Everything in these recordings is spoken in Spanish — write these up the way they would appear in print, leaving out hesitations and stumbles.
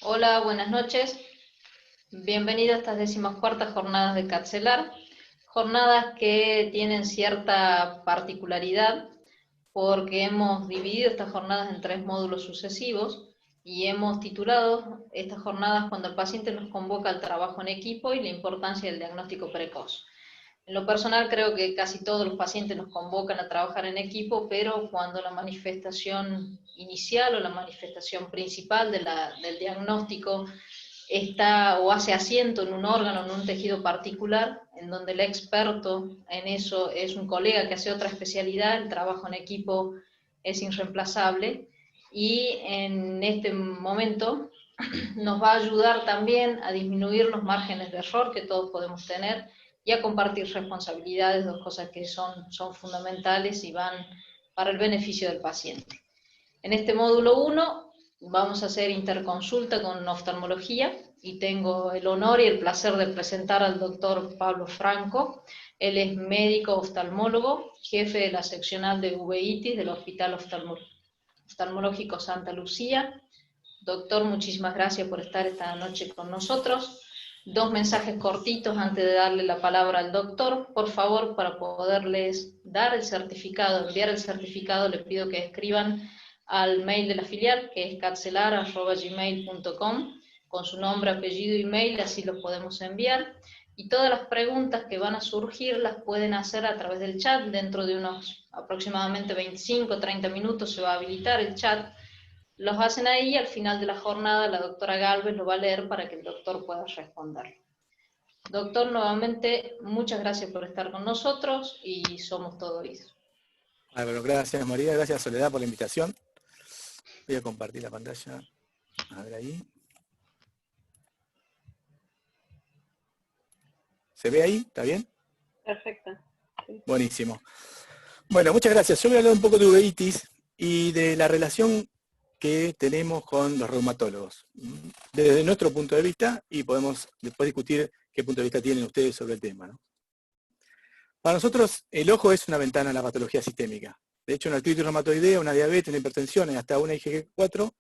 Hola, buenas noches. Bienvenido a estas 14ª jornadas de Catzelar. Jornadas que tienen cierta particularidad porque hemos dividido estas jornadas en 3 módulos sucesivos y hemos titulado estas jornadas cuando el paciente nos convoca al trabajo en equipo y la importancia del diagnóstico precoz. En lo personal creo que casi todos los pacientes nos convocan a trabajar en equipo, pero cuando la manifestación inicial o la manifestación principal del diagnóstico está o hace asiento en un órgano, en un tejido particular, en donde el experto en eso es un colega que hace otra especialidad, el trabajo en equipo es irreemplazable, y en este momento nos va a ayudar también a disminuir los márgenes de error que todos podemos tener y a compartir responsabilidades, dos cosas que son fundamentales y van para el beneficio del paciente. En este módulo 1 vamos a hacer interconsulta con oftalmología y tengo el honor y el placer de presentar al doctor Pablo Franco. Él es médico oftalmólogo, jefe de la seccional de uveitis del Hospital Oftalmológico Santa Lucía. Doctor, muchísimas gracias por estar esta noche con nosotros. 2 mensajes cortitos antes de darle la palabra al doctor. Por favor, para poderles dar el certificado, enviar el certificado, les pido que escriban al mail de la filial, que es catzelar@gmail.com, con su nombre, apellido y mail, así los podemos enviar. Y todas las preguntas que van a surgir las pueden hacer a través del chat. Dentro de unos aproximadamente 25 o 30 minutos se va a habilitar el chat. Los hacen ahí y al final de la jornada la doctora Galvez lo va a leer para que el doctor pueda responder. Doctor, nuevamente, muchas gracias por estar con nosotros y somos todo oídos. Bueno, gracias María, gracias Soledad por la invitación. Voy a compartir la pantalla. A ver ahí. ¿Se ve ahí? ¿Está bien? Perfecto. Sí. Buenísimo. Bueno, muchas gracias. Yo voy a hablar un poco de uveitis y de la relación que tenemos con los reumatólogos. Desde nuestro punto de vista, y podemos después discutir qué punto de vista tienen ustedes sobre el tema, ¿no? Para nosotros, el ojo es una ventana a la patología sistémica. De hecho, una artritis reumatoidea, una diabetes, una hipertensión, hasta una IgG4,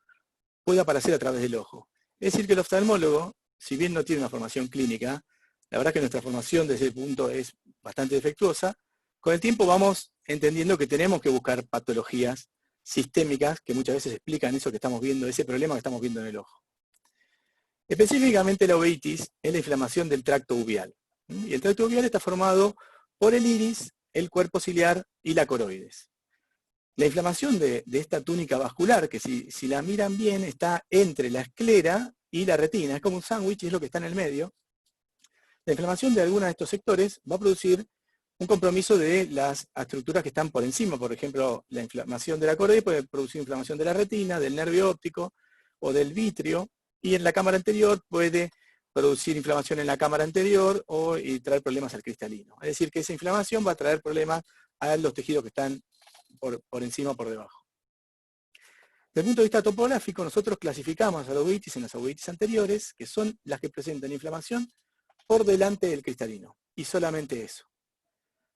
puede aparecer a través del ojo. Es decir, que el oftalmólogo, si bien no tiene una formación clínica, la verdad que nuestra formación desde ese punto es bastante defectuosa, con el tiempo vamos entendiendo que tenemos que buscar patologías sistémicas que muchas veces explican eso que estamos viendo, ese problema que estamos viendo en el ojo. Específicamente la uveitis es la inflamación del tracto uveal. Y el tracto uveal está formado por el iris, el cuerpo ciliar y la coroides. La inflamación de esta túnica vascular, que si la miran bien, está entre la esclera y la retina, es como un sándwich, es lo que está en el medio. La inflamación de algunos de estos sectores va a producir un compromiso de las estructuras que están por encima. Por ejemplo, la inflamación de la coroides puede producir inflamación de la retina, del nervio óptico o del vitrio, y en la cámara anterior puede producir inflamación en la cámara anterior y traer problemas al cristalino. Es decir, que esa inflamación va a traer problemas a los tejidos que están por encima o por debajo. Desde el punto de vista topográfico, nosotros clasificamos a la uveitis en las uveitis anteriores, que son las que presentan inflamación por delante del cristalino, y solamente eso.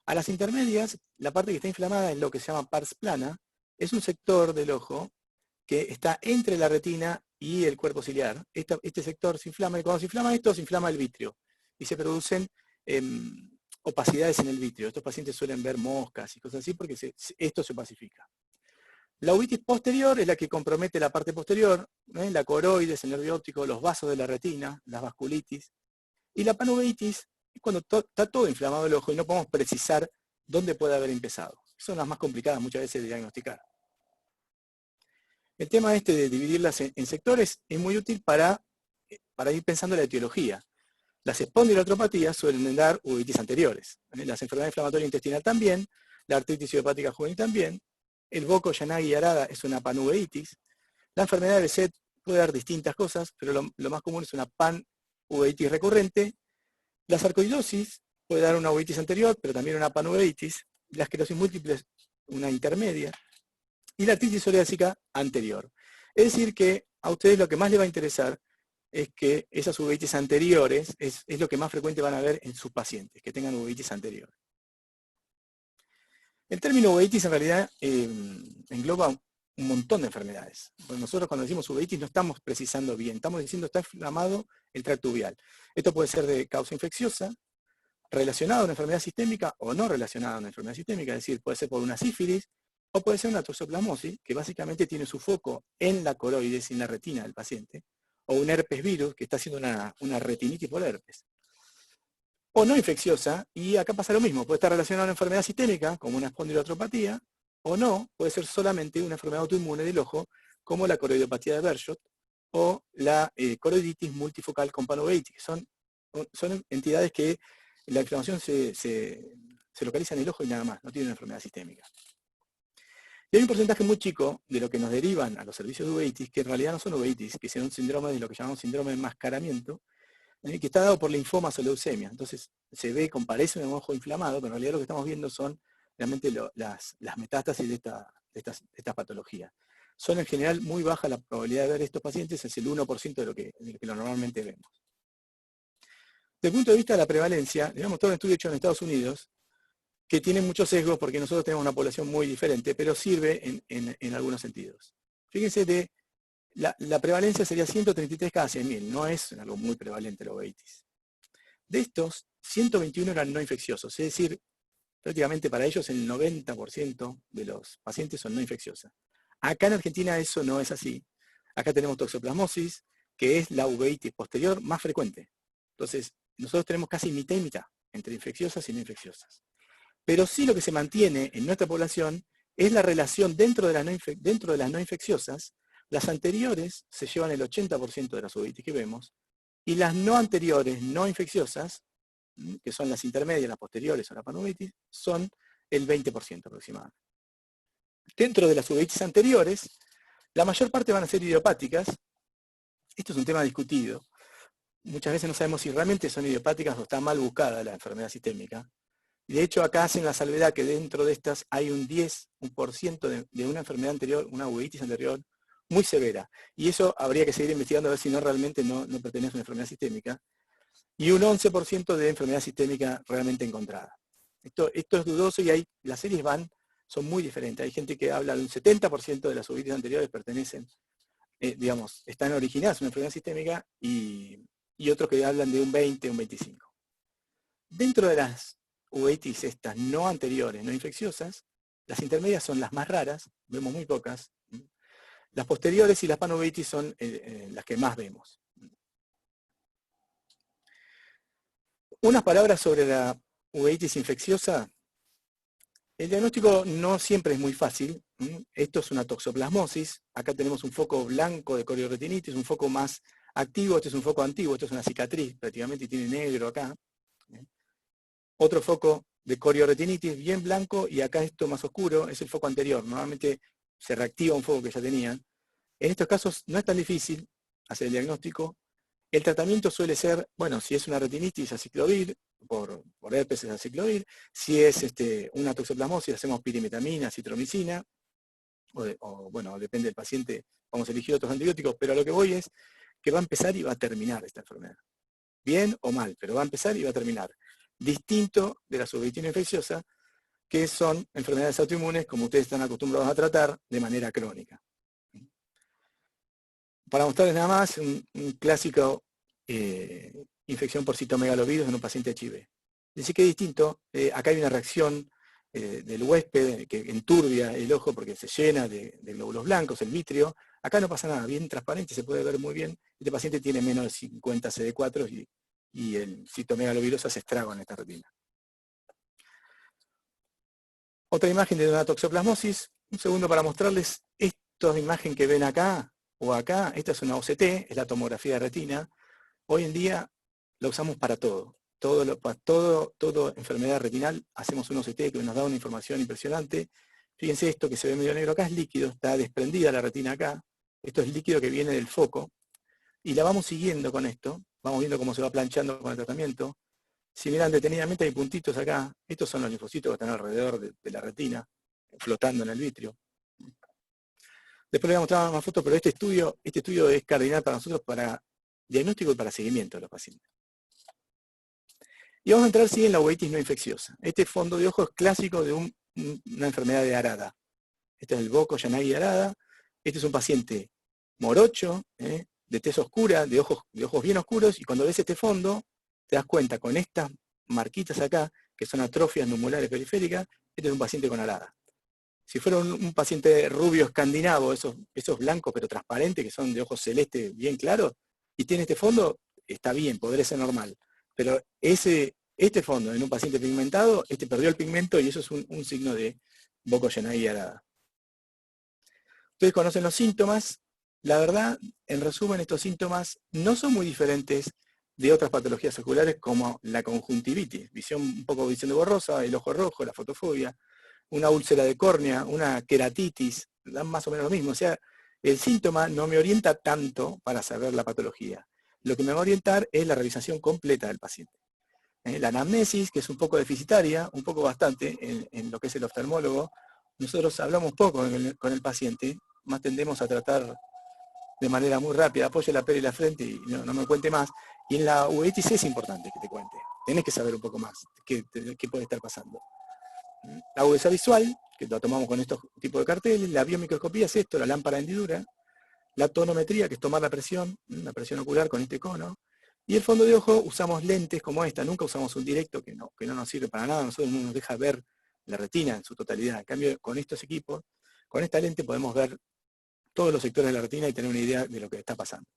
A las intermedias, la parte que está inflamada es lo que se llama pars plana, es un sector del ojo que está entre la retina y el cuerpo ciliar. Este sector se inflama, y cuando se inflama esto, se inflama el vitrio, y se producen opacidades en el vitrio. Estos pacientes suelen ver moscas y cosas así porque esto se opacifica. La uveitis posterior es la que compromete la parte posterior, la coroides, el nervio óptico, los vasos de la retina, las vasculitis. Y la panuveitis es cuando está todo inflamado el ojo y no podemos precisar dónde puede haber empezado. Son las más complicadas muchas veces de diagnosticar. El tema este de dividirlas en sectores es muy útil para ir pensando en la etiología. Las espondiloartropatías suelen dar uveitis anteriores. Las enfermedades inflamatorias intestinales también, la artritis idiopática juvenil también, el Boko, Yanagi y Arada es una panuveitis. La enfermedad de Behçet puede dar distintas cosas, pero lo más común es una panuveitis recurrente. La sarcoidosis puede dar una uveitis anterior, pero también una panuveitis. La esclerosis múltiple, una intermedia. Y la artritis psoriásica anterior. Es decir que a ustedes lo que más les va a interesar es que esas uveitis anteriores es lo que más frecuente van a ver en sus pacientes, que tengan uveitis anteriores. El término uveitis en realidad engloba un montón de enfermedades. Bueno, nosotros cuando decimos uveitis no estamos precisando bien, estamos diciendo está inflamado el tracto uveal. Esto puede ser de causa infecciosa, relacionada a una enfermedad sistémica o no relacionada a una enfermedad sistémica, es decir, puede ser por una sífilis o puede ser una toxoplasmosis, que básicamente tiene su foco en la coroides y en la retina del paciente, o un herpes virus que está haciendo una retinitis por herpes. O no infecciosa, y acá pasa lo mismo, puede estar relacionada a una enfermedad sistémica, como una espondilotropatía, o no, puede ser solamente una enfermedad autoinmune del ojo, como la coroidiopatía de Behçet, o la coroiditis multifocal con panoveitis, que son entidades que la inflamación se localiza en el ojo y nada más, no tiene una enfermedad sistémica. Y hay un porcentaje muy chico de lo que nos derivan a los servicios de uveitis, que en realidad no son uveitis, que son síndromes de lo que llamamos síndrome de enmascaramiento, que está dado por linfomas o leucemia. Entonces se ve, parece un ojo inflamado, pero en realidad lo que estamos viendo son realmente las metástasis de estas patologías. Son en general muy baja la probabilidad de ver estos pacientes, es el 1% de lo que normalmente vemos. Desde el punto de vista de la prevalencia, digamos, todo un estudio hecho en Estados Unidos, que tiene muchos sesgos porque nosotros tenemos una población muy diferente, pero sirve en algunos sentidos. Fíjense, la prevalencia sería 133 cada 100.000, no es algo muy prevalente la uveitis. De estos, 121 eran no infecciosos, es decir, prácticamente para ellos el 90% de los pacientes son no infecciosas. Acá en Argentina eso no es así. Acá tenemos toxoplasmosis, que es la uveitis posterior más frecuente. Entonces, nosotros tenemos casi mitad y mitad, entre infecciosas y no infecciosas. Pero sí lo que se mantiene en nuestra población es la relación dentro de las no infecciosas. Las anteriores se llevan el 80% de las uveitis que vemos, y las no anteriores, no infecciosas, que son las intermedias, las posteriores o la panoveitis, son el 20% aproximadamente. Dentro de las uveitis anteriores, la mayor parte van a ser idiopáticas. Esto es un tema discutido. Muchas veces no sabemos si realmente son idiopáticas o está mal buscada la enfermedad sistémica. Y de hecho acá hacen la salvedad que dentro de estas hay un 10% de una enfermedad anterior, una uveitis anterior, muy severa. Y eso habría que seguir investigando a ver si no realmente no pertenece a una enfermedad sistémica. Y un 11% de enfermedad sistémica realmente encontrada. Esto es dudoso y las series son muy diferentes. Hay gente que habla de un 70% de las uveitis anteriores pertenecen, están originadas en una enfermedad sistémica y otros que hablan de un 20, un 25. Dentro de las uveitis estas no anteriores, no infecciosas, las intermedias son las más raras, vemos muy pocas. Las posteriores y las panoveitis son las que más vemos. Unas palabras sobre la uveitis infecciosa. El diagnóstico no siempre es muy fácil. Esto es una toxoplasmosis. Acá tenemos un foco blanco de corioretinitis, un foco más activo. Este es un foco antiguo, esto es una cicatriz prácticamente y tiene negro acá. Otro foco de corioretinitis bien blanco y acá esto más oscuro es el foco anterior. Normalmente se reactiva un foco que ya tenían. En estos casos no es tan difícil hacer el diagnóstico. El tratamiento suele ser, bueno, si es una retinitis, aciclovir, por herpes es aciclovir. Si es una toxoplasmosis, hacemos pirimetamina, citromicina. Bueno, depende del paciente, vamos a elegir otros antibióticos, pero a lo que voy es que va a empezar y va a terminar esta enfermedad. Bien o mal, pero va a empezar y va a terminar. Distinto de la uveitis infecciosa, que son enfermedades autoinmunes, como ustedes están acostumbrados a tratar, de manera crónica. Para mostrarles nada más, un clásico infección por citomegalovirus en un paciente HIV. Dice que es distinto, acá hay una reacción del huésped que enturbia el ojo porque se llena de glóbulos blancos, el vitrio. Acá no pasa nada, bien transparente, se puede ver muy bien. Este paciente tiene menos de 50 CD4 y el citomegalovirus hace estrago en esta retina. Otra imagen de una toxoplasmosis. Un segundo para mostrarles esta imagen que ven acá o acá. Esta es una OCT, es la tomografía de retina. Hoy en día la usamos para todo. Todo enfermedad retinal hacemos un OCT que nos da una información impresionante. Fíjense esto que se ve medio negro acá es líquido, está desprendida la retina acá. Esto es líquido que viene del foco. Y la vamos siguiendo con esto. Vamos viendo cómo se va planchando con el tratamiento. Si miran detenidamente hay puntitos acá. Estos son los linfocitos que están alrededor de la retina, flotando en el vitrio. Después les voy a mostrar más fotos, pero este estudio es cardinal para nosotros para diagnóstico y para seguimiento de los pacientes. Y vamos a entrar sí en la uveitis no infecciosa. Este fondo de ojo es clásico de una enfermedad de Arada. Este es el Boko Yanagi Arada. Este es un paciente morocho, de tez oscura, de ojos bien oscuros, y cuando ves este fondo, te das cuenta con estas marquitas acá, que son atrofias numulares periféricas, este es un paciente con arada. Si fuera un paciente rubio escandinavo, esos blancos pero transparentes, que son de ojos celestes bien claros, y tiene este fondo, está bien, podría ser normal. Pero este fondo en un paciente pigmentado, este perdió el pigmento y eso es un signo de Boko Yanagi Arada. Ustedes conocen los síntomas. La verdad, en resumen, estos síntomas no son muy diferentes de otras patologías oculares como la conjuntivitis, un poco visión de borrosa, el ojo rojo, la fotofobia, una úlcera de córnea, una queratitis, dan más o menos lo mismo. O sea, el síntoma no me orienta tanto para saber la patología. Lo que me va a orientar es la revisación completa del paciente. La anamnesis, que es un poco deficitaria, un poco bastante, en lo que es el oftalmólogo, nosotros hablamos poco con el paciente, más tendemos a tratar de manera muy rápida, apoye la pera y la frente y no me cuente más. Y en la uveitis es importante que te cuente. Tenés que saber un poco más qué puede estar pasando. La agudeza visual, que lo tomamos con estos tipos de carteles, la biomicroscopía es esto, la lámpara de hendidura, la tonometría, que es tomar la presión ocular con este cono, y el fondo de ojo usamos lentes como esta, nunca usamos un directo que no nos sirve para nada, nosotros no nos deja ver la retina en su totalidad. En cambio, con estos equipos, con esta lente podemos ver todos los sectores de la retina y tener una idea de lo que está pasando.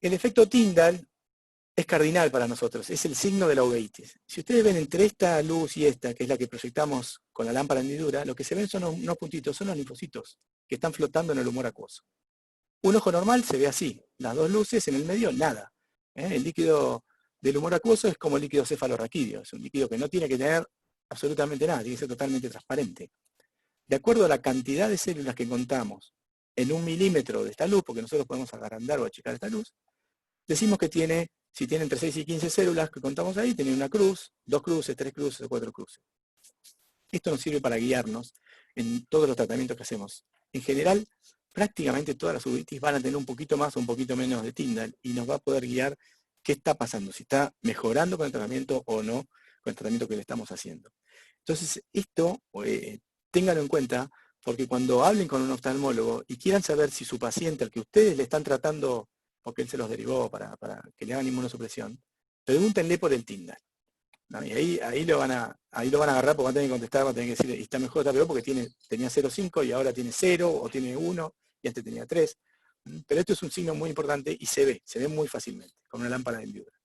El efecto Tyndall es cardinal para nosotros, es el signo de la uveitis. Si ustedes ven entre esta luz y esta, que es la que proyectamos con la lámpara de hendidura, lo que se ven son unos puntitos, son los linfocitos, que están flotando en el humor acuoso. Un ojo normal se ve así, las dos luces, en el medio nada. El líquido del humor acuoso es como el líquido cefalorraquídeo, es un líquido que no tiene que tener absolutamente nada, tiene que ser totalmente transparente. De acuerdo a la cantidad de células que contamos en 1 milímetro de esta luz, porque nosotros podemos agrandar o achicar esta luz, decimos que tiene, si tiene entre 6 y 15 células que contamos ahí, tiene una cruz, 2 cruces, 3 cruces o 4 cruces. Esto nos sirve para guiarnos en todos los tratamientos que hacemos. En general, prácticamente todas las uveitis van a tener un poquito más o un poquito menos de Tyndall y nos va a poder guiar qué está pasando, si está mejorando con el tratamiento o no con el tratamiento que le estamos haciendo. Entonces, esto ténganlo en cuenta, porque cuando hablen con un oftalmólogo y quieran saber si su paciente, al que ustedes le están tratando, porque él se los derivó para que le hagan inmunosupresión, pregúntenle por el Tyndall. ¿No? Y ahí lo van a agarrar porque van a tener que contestar, van a tener que decir, está mejor o está peor porque tenía 0,5 y ahora tiene 0 o tiene 1 y antes tenía 3. Pero esto es un signo muy importante y se ve muy fácilmente con una lámpara de hendidura.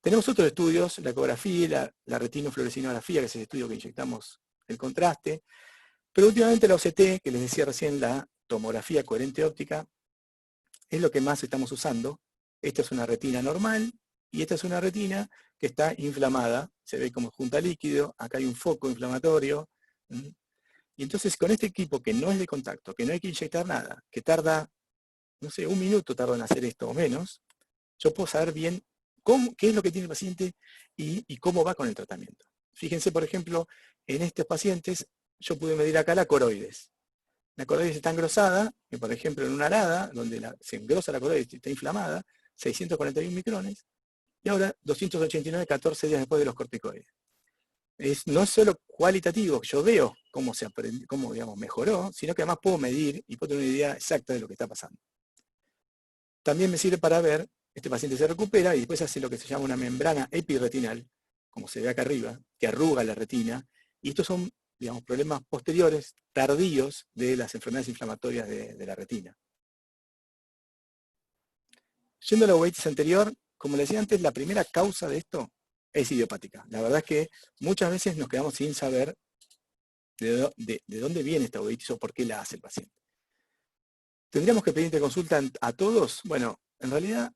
Tenemos otros estudios, la ecografía, la retinofluorescinografía, que es el estudio que inyectamos el contraste, pero últimamente la OCT, que les decía recién, la tomografía coherente óptica, es lo que más estamos usando. Esta es una retina normal, y esta es una retina que está inflamada, se ve como junta líquido, acá hay un foco inflamatorio, y entonces con este equipo que no es de contacto, que no hay que inyectar nada, que tarda, no sé, 1 minuto tarda en hacer esto o menos, yo puedo saber bien qué es lo que tiene el paciente y cómo va con el tratamiento. Fíjense, por ejemplo, en estos pacientes, yo pude medir acá la coroides. La coroides está engrosada, que por ejemplo en una arada, donde se engrosa la coroides, está inflamada, 641 micrones, y ahora 289, 14 días después de los corticoides. No es solo cualitativo, yo veo cómo digamos, mejoró, sino que además puedo medir y puedo tener una idea exacta de lo que está pasando. También me sirve para ver, este paciente se recupera y después hace lo que se llama una membrana epiretinal, como se ve acá arriba, que arruga la retina, y estos son, digamos, problemas posteriores, tardíos, de las enfermedades inflamatorias de la retina. Yendo a la uveitis anterior, como les decía antes, la primera causa de esto es idiopática. La verdad es que muchas veces nos quedamos sin saber de dónde viene esta uveitis o por qué la hace el paciente. ¿Tendríamos que pedir consulta a todos? Bueno, en realidad,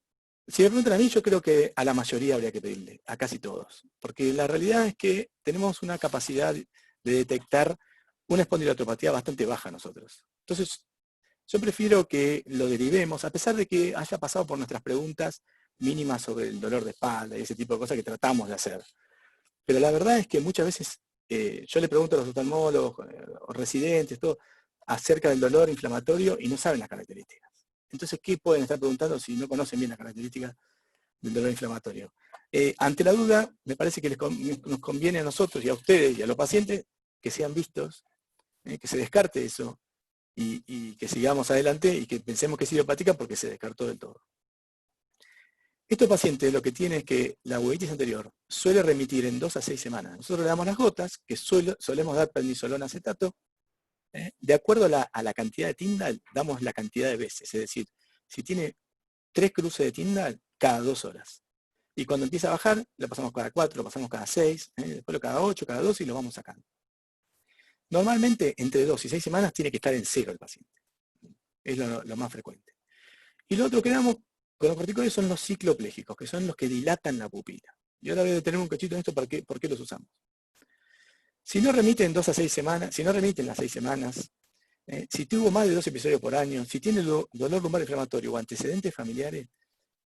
si me preguntan a mí, yo creo que a la mayoría habría que pedirle, a casi todos. Porque la realidad es que tenemos una capacidad de detectar una espondilotropatía bastante baja nosotros. Entonces, yo prefiero que lo derivemos, a pesar de que haya pasado por nuestras preguntas mínimas sobre el dolor de espalda y ese tipo de cosas que tratamos de hacer. Pero la verdad es que muchas veces yo le pregunto a los oftalmólogos, o residentes, todo, acerca del dolor inflamatorio y no saben las características. Entonces, ¿qué pueden estar preguntando si no conocen bien las características del dolor inflamatorio? Ante la duda, me parece que nos conviene a nosotros y a ustedes y a los pacientes que sean vistos que se descarte eso y que sigamos adelante y que pensemos que es idiopática porque se descartó del todo. Estos pacientes lo que tienen es que la uveitis anterior suele remitir en 2 a 6 semanas. Nosotros le damos las gotas, que solemos dar prednisolón acetato. De acuerdo a la cantidad de Tyndall, damos la cantidad de veces. Es decir, si tiene 3 cruces de Tyndall, cada 2 horas. Y cuando empieza a bajar, lo pasamos cada 4, lo pasamos cada 6, después lo cada 8, cada 12 y lo vamos sacando. Normalmente, entre 2 y 6 semanas tiene que estar en 0 el paciente. Es lo más frecuente. Y lo otro que damos con los corticoides son los cicloplégicos, que son los que dilatan la pupila. Y ahora voy a detener un cachito en esto por qué los usamos. Si no remiten 2 a 6 semanas, si no remiten las 6 semanas, si tuvo más de 2 episodios por año, si tiene dolor lumbar inflamatorio o antecedentes familiares,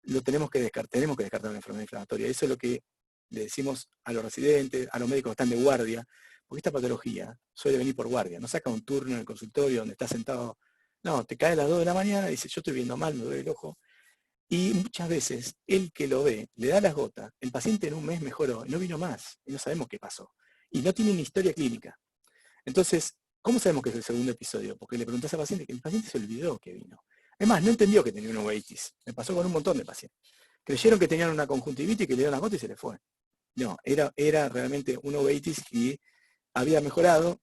lo tenemos que descartar una enfermedad inflamatoria. Eso es lo que le decimos a los residentes, a los médicos que están de guardia, porque esta patología suele venir por guardia, no saca un turno en el consultorio donde está sentado, no, te cae a las 2 de la mañana y dice, yo estoy viendo mal, me duele el ojo. Y muchas veces, el que lo ve, le da las gotas, el paciente en un mes mejoró, y no vino más, y no sabemos qué pasó. Y no tiene ni historia clínica. Entonces, ¿cómo sabemos que es el segundo episodio? Porque le preguntás al paciente que el paciente se olvidó que vino. Además, no entendió que tenía una uveitis. Me pasó con un montón de pacientes. Creyeron que tenían una conjuntivitis, que le dieron las gotas y se le fue. No, era realmente una uveitis y había mejorado,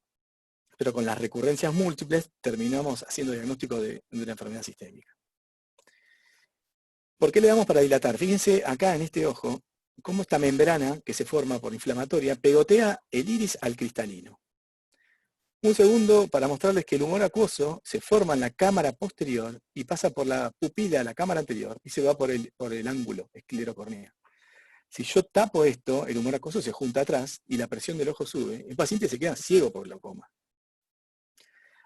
pero con las recurrencias múltiples terminamos haciendo diagnóstico de una enfermedad sistémica. ¿Por qué le damos para dilatar? Fíjense acá en este ojo, cómo esta membrana que se forma por inflamatoria pegotea el iris al cristalino. Un segundo para mostrarles que el humor acuoso se forma en la cámara posterior y pasa por la pupila a la cámara anterior y se va por el ángulo esclerocornea. Si yo tapo esto, el humor acuoso se junta atrás y la presión del ojo sube. El paciente se queda ciego por glaucoma.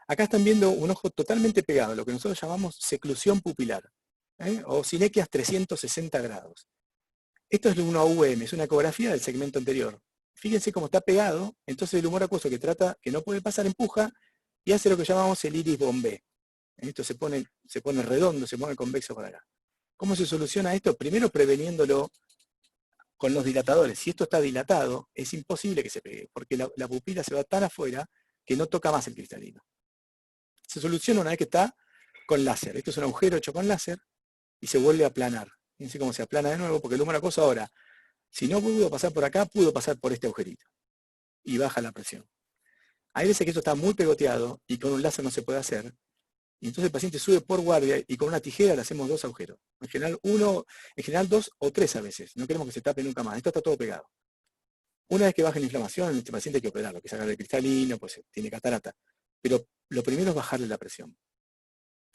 Acá están viendo un ojo totalmente pegado, lo que nosotros llamamos seclusión pupilar, o sinequias 360 grados. Esto es una UM, es una ecografía del segmento anterior. Fíjense cómo está pegado, entonces el humor acuoso que no puede pasar, empuja y hace lo que llamamos el iris bombé. Esto se pone redondo, se pone convexo para acá. ¿Cómo se soluciona esto? Primero preveniéndolo con los dilatadores. Si esto está dilatado, es imposible que se pegue, porque la pupila se va tan afuera que no toca más el cristalino. Se soluciona una vez que está con láser. Esto es un agujero hecho con láser y se vuelve a aplanar. Fíjense cómo se aplana de nuevo, porque el humor acuoso ahora, si no pudo pasar por acá, pudo pasar por este agujerito. Y baja la presión. Hay veces que esto está muy pegoteado y con un láser no se puede hacer. Y entonces el paciente sube por guardia y con una tijera le hacemos 2 agujeros. En general 2 o 3 a veces. No queremos que se tape nunca más. Esto está todo pegado. Una vez que baja la inflamación, este paciente hay que operarlo, que sacarle el cristalino, pues tiene catarata. Pero lo primero es bajarle la presión.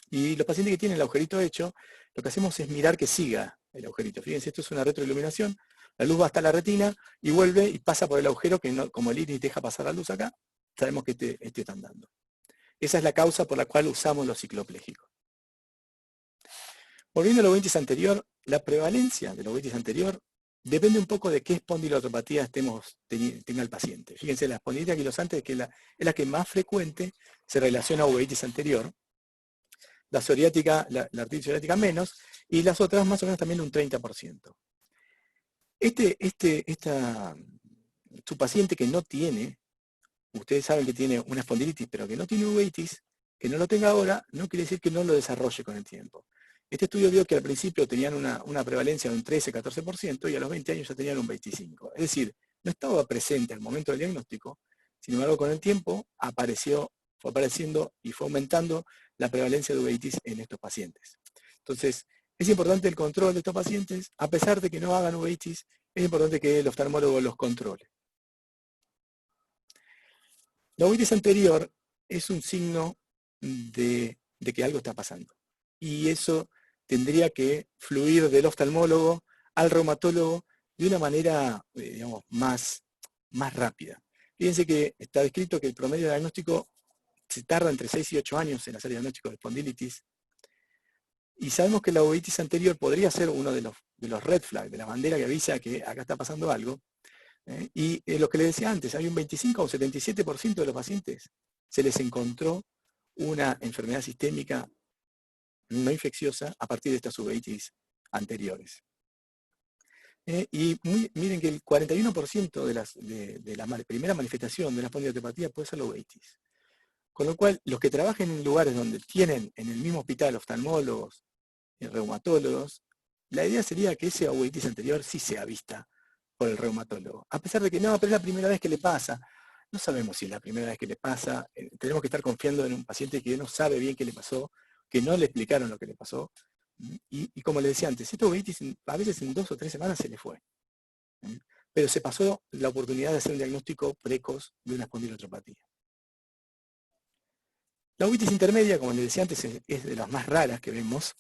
Y los pacientes que tienen el agujerito hecho, lo que hacemos es mirar que siga el agujerito. Fíjense, esto es una retroiluminación. La luz va hasta la retina y vuelve y pasa por el agujero que no, como el iris deja pasar la luz acá, sabemos que este está andando. Esa es la causa por la cual usamos los cicloplégicos. Volviendo a la uveitis anterior, la prevalencia de la uveitis anterior depende un poco de qué espondilopatía tenga el paciente. Fíjense, la espondilitis anquilosante es la que más frecuente se relaciona a uveitis anterior. La psoriática, la artritis psoriática menos, y las otras más o menos también un 30%. Su paciente que no tiene, ustedes saben que tiene una espondilitis, pero que no tiene uveitis, que no lo tenga ahora, no quiere decir que no lo desarrolle con el tiempo. Este estudio vio que al principio tenían una prevalencia de un 13-14% y a los 20 años ya tenían un 25%. Es decir, no estaba presente al momento del diagnóstico, sin embargo con el tiempo fue apareciendo y fue aumentando la prevalencia de uveitis en estos pacientes. Entonces, es importante el control de estos pacientes, a pesar de que no hagan uveitis, es importante que el oftalmólogo los controle. La uveitis anterior es un signo de que algo está pasando. Y eso tendría que fluir del oftalmólogo al reumatólogo de una manera, digamos, más rápida. Fíjense que está descrito que el promedio de diagnóstico se tarda entre 6 y 8 años en hacer diagnóstico de espondilitis. Y sabemos que la uveitis anterior podría ser uno de los red flags, de la bandera que avisa que acá está pasando algo. Y lo que le decía antes, hay un 25 o 77% de los pacientes se les encontró una enfermedad sistémica no infecciosa a partir de estas uveitis anteriores. Y miren que el 41% de la primera manifestación de la espondilopatía puede ser la uveitis. Con lo cual, los que trabajen en lugares donde tienen en el mismo hospital oftalmólogos y reumatólogos, la idea sería que esa uveitis anterior sí sea vista por el reumatólogo. A pesar de que no, pero es la primera vez que le pasa. No sabemos si es la primera vez que le pasa. Tenemos que estar confiando en un paciente que no sabe bien qué le pasó, que no le explicaron lo que le pasó. Y como le decía antes, esta uveitis a veces en 2 o 3 semanas se le fue. Pero se pasó la oportunidad de hacer un diagnóstico precoz de una espondilotropatía. La uveitis intermedia, como les decía antes, es de las más raras que vemos,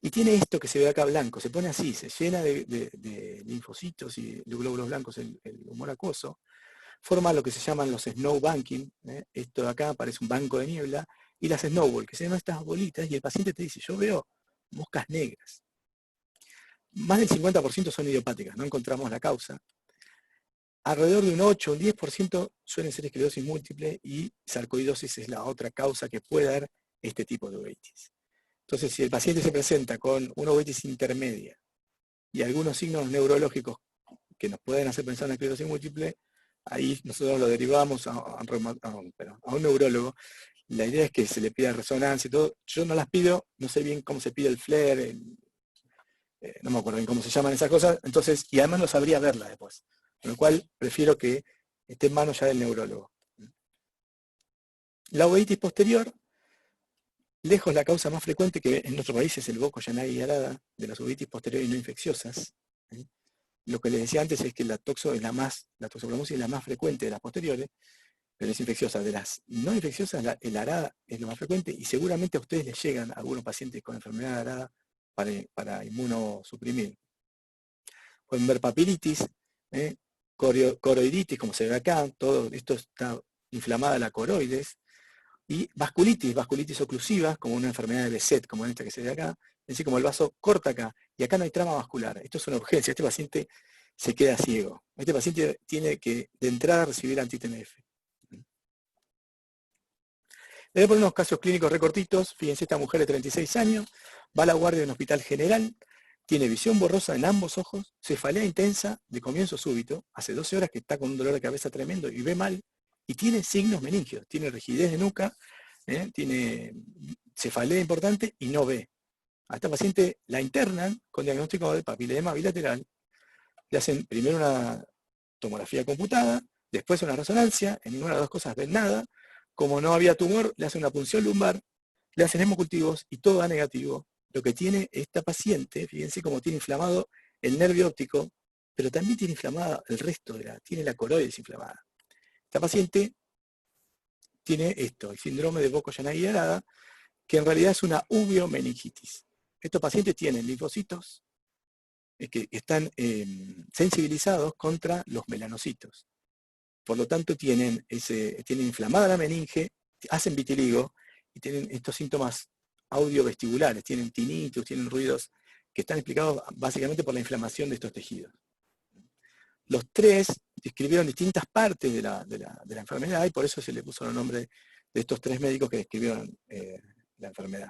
y tiene esto que se ve acá blanco, se pone así, se llena de linfocitos y de glóbulos blancos el humor acuoso, forma lo que se llaman los snowbanking, esto de acá parece un banco de niebla, y las snowball, que se llaman estas bolitas, y el paciente te dice, yo veo moscas negras. Más del 50% son idiopáticas, no encontramos la causa. Alrededor de un 8 o un 10% suelen ser esclerosis múltiple y sarcoidosis es la otra causa que puede dar este tipo de uveitis. Entonces, si el paciente se presenta con una uveitis intermedia y algunos signos neurológicos que nos pueden hacer pensar en esclerosis múltiple, ahí nosotros lo derivamos a un neurólogo. La idea es que se le pida resonancia y todo. Yo no las pido, no sé bien cómo se pide el FLAIR, no me acuerdo bien cómo se llaman esas cosas, entonces, y además no sabría verla después. Con lo cual, prefiero que esté en manos ya del neurólogo. La uveitis posterior, lejos la causa más frecuente que en nuestro país es el Bocco Yanagi Arada, de las uveitis posteriores no infecciosas. Lo que les decía antes es que la toxoplasmosis es la más frecuente de las posteriores, pero es infecciosa. De las no infecciosas, el Arada es lo más frecuente, y seguramente a ustedes les llegan algunos pacientes con enfermedad de Arada para inmunosuprimir. Pueden ver papilitis, coroiditis, como se ve acá, todo esto está inflamada la coroides, y vasculitis oclusiva, como una enfermedad de Behçet, como esta que se ve acá, es decir, como el vaso corta acá, y acá no hay trama vascular. Esto es una urgencia, este paciente se queda ciego. Este paciente tiene que, de entrada, recibir anti-TNF. Le voy a poner unos casos clínicos recortitos. Fíjense, esta mujer de 36 años, va a la guardia de un hospital general, tiene visión borrosa en ambos ojos, cefalea intensa de comienzo súbito, hace 12 horas que está con un dolor de cabeza tremendo y ve mal, y tiene signos meningios, tiene rigidez de nuca, tiene cefalea importante y no ve. A esta paciente la internan con diagnóstico de papilema bilateral, le hacen primero una tomografía computada, después una resonancia, en ninguna de las dos cosas ven nada, como no había tumor, le hacen una punción lumbar, le hacen hemocultivos y todo da negativo. Lo que tiene esta paciente, fíjense cómo tiene inflamado el nervio óptico, pero también tiene inflamada el resto tiene la coroides inflamada. Esta paciente tiene esto, el síndrome de Bocco Yanagi Arada, que en realidad es una uviomeningitis. Estos pacientes tienen linfocitos que están sensibilizados contra los melanocitos. Por lo tanto, tienen inflamada la meninge, hacen vitiligo y tienen estos síntomas audiovestibulares, tienen tinnitus, tienen ruidos que están explicados básicamente por la inflamación de estos tejidos. Los tres describieron distintas partes de la enfermedad y por eso se le puso el nombre de estos tres médicos que describieron la enfermedad.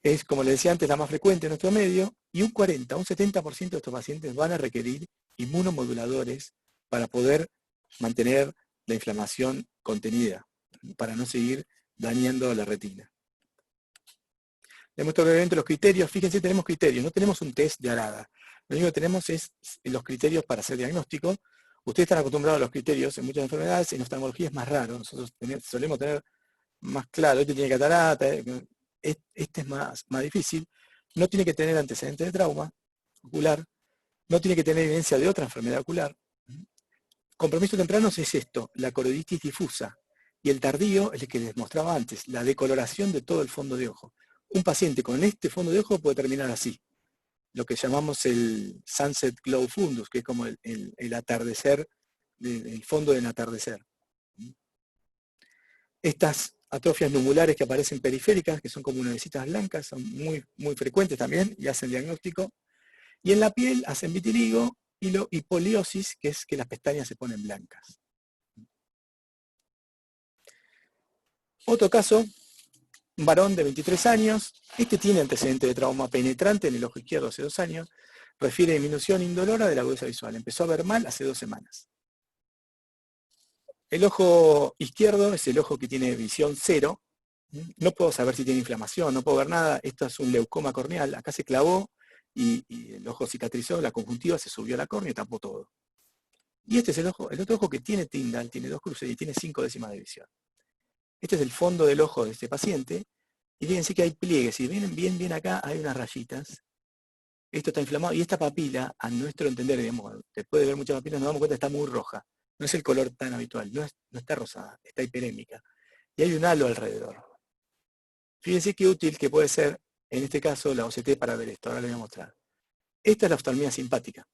Es, como les decía antes, la más frecuente en nuestro medio, y un 40, un 70% de estos pacientes van a requerir inmunomoduladores para poder mantener la inflamación contenida, para no seguir dañando la retina. Les muestro brevemente los criterios. Fíjense, tenemos criterios, no tenemos un test de Arada. Lo único que tenemos es los criterios para hacer diagnóstico. Ustedes están acostumbrados a los criterios en muchas enfermedades, en oftalmología es más raro. Nosotros solemos tener más claro, este tiene catarata, este es más difícil. No tiene que tener antecedentes de trauma ocular, no tiene que tener evidencia de otra enfermedad ocular. Compromiso tempranos es esto, la coroiditis difusa, y el tardío es el que les mostraba antes, la decoloración de todo el fondo de ojo. Un paciente con este fondo de ojo puede terminar así, lo que llamamos el sunset glow fundus, que es como el atardecer, el fondo del atardecer. Estas atrofias numulares que aparecen periféricas, que son como nubecitas blancas, son muy, muy frecuentes también y hacen diagnóstico. Y en la piel hacen vitiligo y poliosis, que es que las pestañas se ponen blancas. Otro caso, un varón de 23 años, este tiene antecedente de trauma penetrante en el ojo izquierdo hace 2 años, refiere a disminución indolora de la agudeza visual. Empezó a ver mal hace 2 semanas. el ojo izquierdo es el ojo que tiene visión 0. No puedo saber si tiene inflamación, no puedo ver nada. Esto es un leucoma corneal. Acá se clavó y el ojo cicatrizó, la conjuntiva se subió a la córnea y tapó todo. Y este es el otro ojo que tiene Tyndall, tiene 2 cruces y tiene 5 décimas de visión. Este es el fondo del ojo de este paciente. Y fíjense que hay pliegues. Si ven bien acá, hay unas rayitas. Esto está inflamado. Y esta papila, a nuestro entender, digamos, después de ver muchas papilas, nos damos cuenta que está muy roja. No es el color tan habitual, no está rosada, está hiperémica. Y hay un halo alrededor. Fíjense qué útil que puede ser, en este caso, la OCT para ver esto. Ahora les voy a mostrar. Esta es la oftalmía simpática.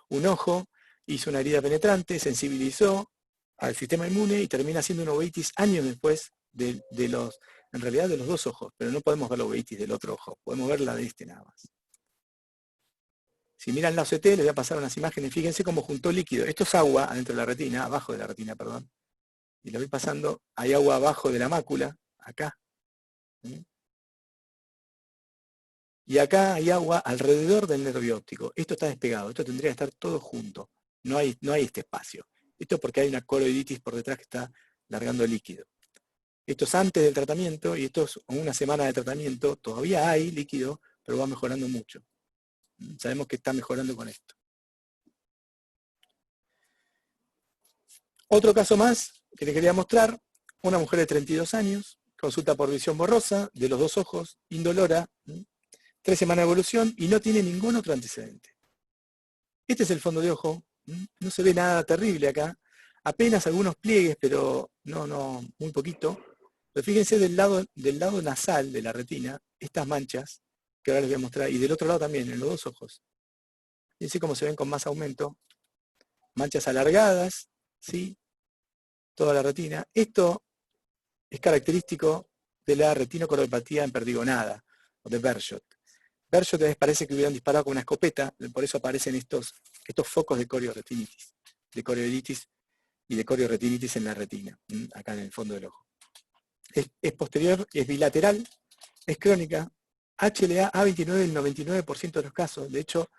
Un ojo hizo una herida penetrante, sensibilizó al sistema inmune y termina siendo una uveitis años después en realidad de los 2 ojos, pero no podemos ver la uveitis del otro ojo, podemos ver la de este nada más. Si miran la OCT, les voy a pasar unas imágenes, fíjense cómo juntó líquido. Esto es agua adentro de la retina, abajo de la retina, perdón. Y lo voy pasando, hay agua abajo de la mácula, acá. Y acá hay agua alrededor del nervio óptico. Esto está despegado, esto tendría que estar todo junto. No hay este espacio. Esto porque hay una coroiditis por detrás que está largando líquido. Esto es antes del tratamiento y esto es una semana de tratamiento. Todavía hay líquido, pero va mejorando mucho. Sabemos que está mejorando con esto. Otro caso más que les quería mostrar. Una mujer de 32 años, consulta por visión borrosa, de los 2 ojos, indolora, 3 semanas de evolución y no tiene ningún otro antecedente. Este es el fondo de ojo, no se ve nada terrible acá, apenas algunos pliegues, pero no, muy poquito. Pero fíjense del lado nasal de la retina, estas manchas, que ahora les voy a mostrar, y del otro lado también, en los 2 ojos. Fíjense cómo se ven con más aumento, manchas alargadas, ¿sí? Toda la retina. Esto es característico de la retinocoroidopatía emperdigonada, o de Bershot. Bershot parece que hubieran disparado con una escopeta, por eso aparecen estos focos de corioretinitis, de corioiditis y de corioretinitis en la retina, acá en el fondo del ojo. Es posterior, es bilateral, es crónica, HLA A29 en el 99% de los casos. De hecho,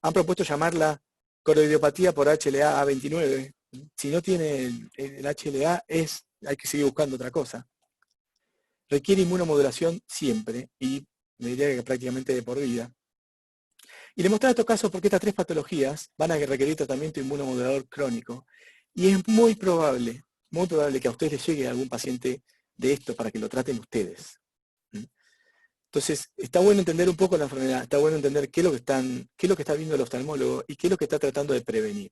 han propuesto llamarla coroidiopatía por HLA A29. Si no tiene el HLA, hay que seguir buscando otra cosa. Requiere inmunomodulación siempre, y me diría que prácticamente de por vida. Y le mostré estos casos porque estas 3 patologías van a requerir tratamiento inmunomodulador crónico. Y es muy probable que a ustedes les llegue algún paciente de esto para que lo traten ustedes. Entonces, está bueno entender un poco la enfermedad, está bueno entender qué es lo que está viendo el oftalmólogo y qué es lo que está tratando de prevenir.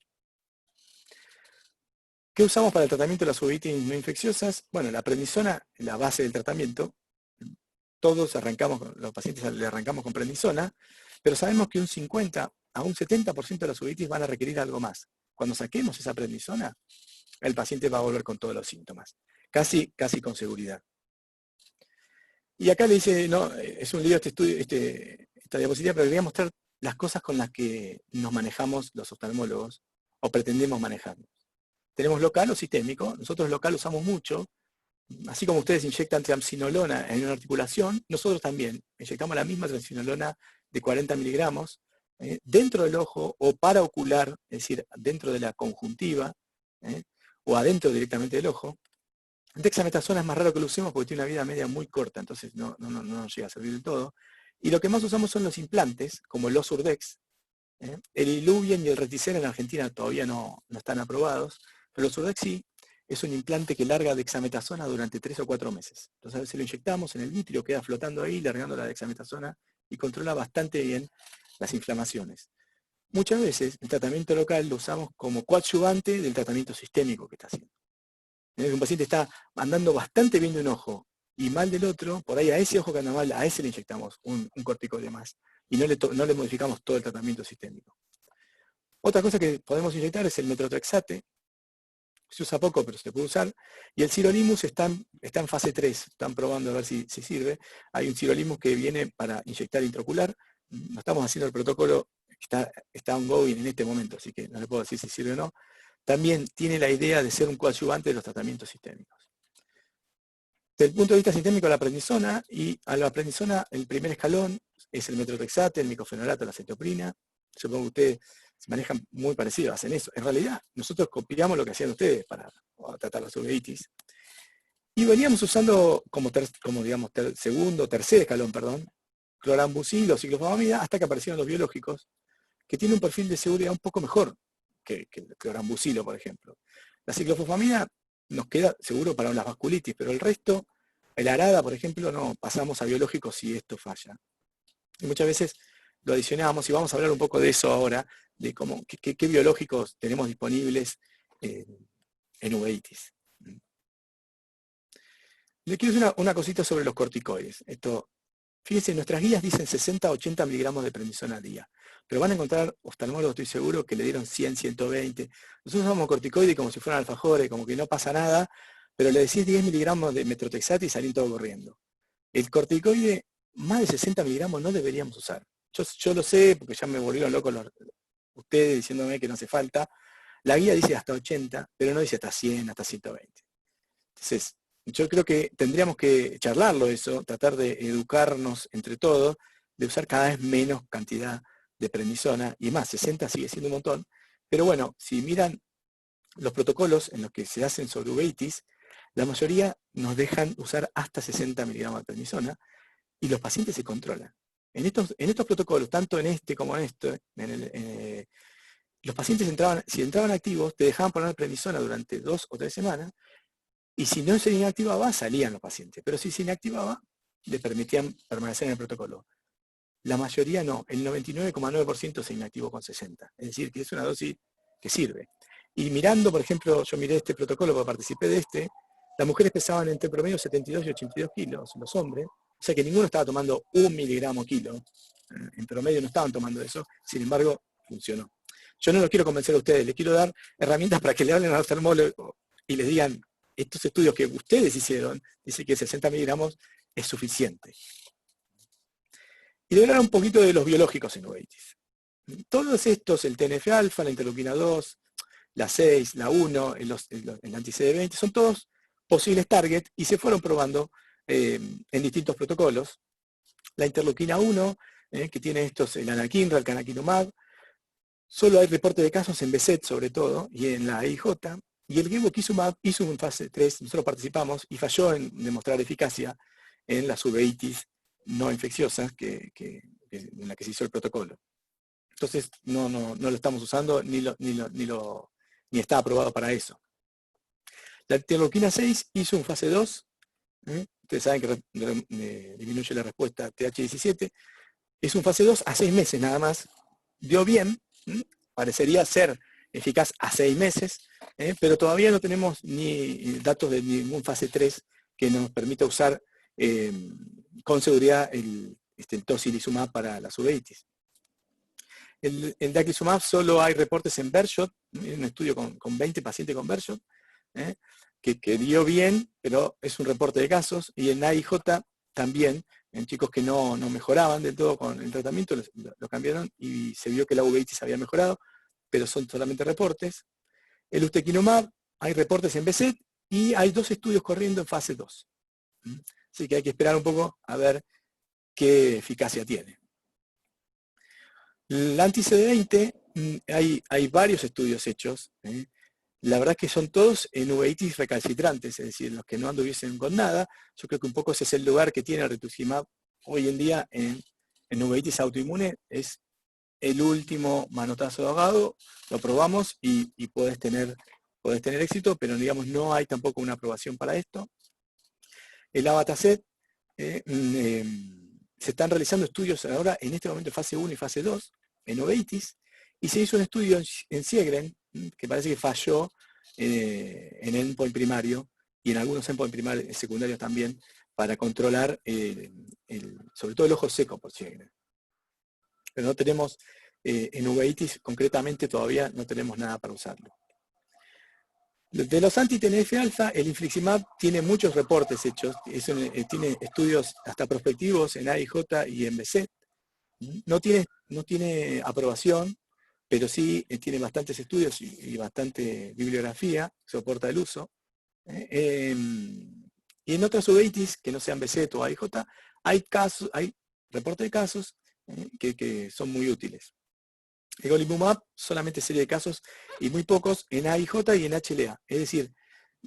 ¿Qué usamos para el tratamiento de las uveitis no infecciosas? Bueno, la prednisona es la base del tratamiento. Todos los pacientes le arrancamos con prednisona, pero sabemos que un 50 a un 70% de las uveitis van a requerir algo más. Cuando saquemos esa prednisona, el paciente va a volver con todos los síntomas, casi con seguridad. Y acá le dice, no, es un lío esta diapositiva, pero le voy a mostrar las cosas con las que nos manejamos los oftalmólogos, o pretendemos manejarnos. Tenemos local o sistémico, nosotros local usamos mucho, así como ustedes inyectan triamcinolona en una articulación, nosotros también inyectamos la misma triamcinolona de 40 miligramos dentro del ojo o paraocular, es decir, dentro de la conjuntiva, o adentro directamente del ojo. Dexametasona es más raro que lo usemos porque tiene una vida media muy corta, entonces no nos llega a servir del todo. Y lo que más usamos son los implantes, como el Osurdex. El Iluvien y el Reticera en Argentina todavía no están aprobados, pero el Osurdex sí, es un implante que larga dexametasona durante 3 o 4 meses. Entonces a veces lo inyectamos en el vitrio, queda flotando ahí, largando la dexametasona y controla bastante bien las inflamaciones. Muchas veces el tratamiento local lo usamos como coadyuvante del tratamiento sistémico que está haciendo. Un paciente está andando bastante bien de un ojo y mal del otro, por ahí a ese ojo que anda mal, a ese le inyectamos un corticoide más y no le modificamos todo el tratamiento sistémico. Otra cosa que podemos inyectar es el metotrexate, se usa poco pero se puede usar, y el sirolimus está en fase 3, están probando a ver si sirve. Hay un sirolimus que viene para inyectar intraocular, no estamos haciendo el protocolo, está ongoing en este momento, así que no le puedo decir si sirve o no. También tiene la idea de ser un coadyuvante de los tratamientos sistémicos. Desde el punto de vista sistémico, la prednisona, y a la prednisona el primer escalón es el metotrexate, el micofenolato, la cetoprina. Supongo que ustedes se manejan muy parecidos, hacen eso. En realidad, nosotros copiamos lo que hacían ustedes para tratar las uveitis. Y veníamos usando como digamos, segundo, tercer escalón, perdón, clorambucil o ciclofosfamida, hasta que aparecieron los biológicos, que tienen un perfil de seguridad un poco mejor que el clorambucilo, por ejemplo. La ciclofosfamida nos queda seguro para las vasculitis, pero el resto, el arada, por ejemplo, no pasamos a biológicos si esto falla. Y muchas veces lo adicionamos, y vamos a hablar un poco de eso ahora, de qué biológicos tenemos disponibles en uveitis. Le quiero decir una cosita sobre los corticoides. Fíjense, nuestras guías dicen 60 a 80 miligramos de prednisona al día, pero van a encontrar oftalmólogos, estoy seguro, que le dieron 100, 120. Nosotros usamos corticoides como si fueran alfajores, como que no pasa nada, pero le decís 10 miligramos de metrotexate y salís todo corriendo. El corticoide, más de 60 miligramos no deberíamos usar. Yo lo sé, porque ya me volvieron locos ustedes diciéndome que no hace falta. La guía dice hasta 80, pero no dice hasta 100, hasta 120. Entonces, yo creo que tendríamos que charlarlo eso, tratar de educarnos entre todos, de usar cada vez menos cantidad de prednisona, y más, 60 sigue siendo un montón, pero bueno, si miran los protocolos en los que se hacen sobre uveitis, la mayoría nos dejan usar hasta 60 miligramos de prednisona, y los pacientes se controlan. En estos protocolos, tanto en este como en los pacientes si entraban activos, te dejaban poner prednisona durante 2 o 3 semanas, y si no se inactivaba, salían los pacientes. Pero si se inactivaba, le permitían permanecer en el protocolo. La mayoría no, el 99,9% se inactivó con 60. Es decir, que es una dosis que sirve. Y mirando, por ejemplo, yo miré este protocolo porque participé de las mujeres pesaban entre promedio 72 y 82 kilos, los hombres. O sea que ninguno estaba tomando 1 miligramo kilo. En promedio no estaban tomando eso. Sin embargo, funcionó. Yo no lo quiero convencer a ustedes, les quiero dar herramientas para que le hablen al oftalmólogo y les digan, estos estudios que ustedes hicieron, dice que 60 miligramos es suficiente. Y de hablar un poquito de los biológicos en uveitis. Todos estos, el TNF-alfa, la interleuquina 2, la 6, la 1, el anti-CD20, son todos posibles targets y se fueron probando en distintos protocolos. La interleuquina 1, que tiene el anakinra, el canakinumab, solo hay reporte de casos en BSET sobre todo, y en la EIJ, y el Gevokizumab hizo un fase 3, nosotros participamos, y falló en demostrar eficacia en las uveitis no infecciosas en la que se hizo el protocolo. Entonces no lo estamos usando, ni está aprobado para eso. La interleuquina 6 hizo un fase 2, ustedes saben que disminuye la respuesta TH17, es un fase 2 a 6 meses nada más, dio bien, parecería ser eficaz a 6 meses, pero todavía no tenemos ni datos de ningún fase 3 que nos permita usar con seguridad el tocilizumab para las uveitis. El daclizumab solo hay reportes en Bershot, un estudio con 20 pacientes con Bershot, que dio bien, pero es un reporte de casos, y en AIJ también, en chicos que no mejoraban del todo con el tratamiento, lo cambiaron y se vio que la uveitis había mejorado, pero son solamente reportes. El ustekinumab, hay reportes en BSET y hay 2 estudios corriendo en fase 2. Así que hay que esperar un poco a ver qué eficacia tiene. El anti-CD20, hay varios estudios hechos. La verdad es que son todos en uveitis recalcitrantes, es decir, los que no anduviesen con nada. Yo creo que un poco ese es el lugar que tiene el rituximab hoy en día en uveitis autoinmune. Es el último manotazo de ahogado, lo probamos y podés tener éxito, pero digamos no hay tampoco una aprobación para esto. El Abatacept, se están realizando estudios ahora en este momento fase 1 y fase 2 en uveitis, y se hizo un estudio en Sjögren, que parece que falló en endpoint primario y en algunos endpoint primarios secundarios también, para controlar sobre todo el ojo seco por Sjögren. Pero no tenemos, en uveitis concretamente todavía no tenemos nada para usarlo. De los anti-TNF-alfa, el infliximab tiene muchos reportes hechos, tiene estudios hasta prospectivos en AIJ y en BSET. No tiene aprobación, pero sí tiene bastantes estudios y bastante bibliografía que soporta el uso. Y en otras uveitis, que no sean BSET o AIJ, hay reportes de casos que son muy útiles. El golimumab solamente serie de casos y muy pocos en AIJ y en HLA. Es decir,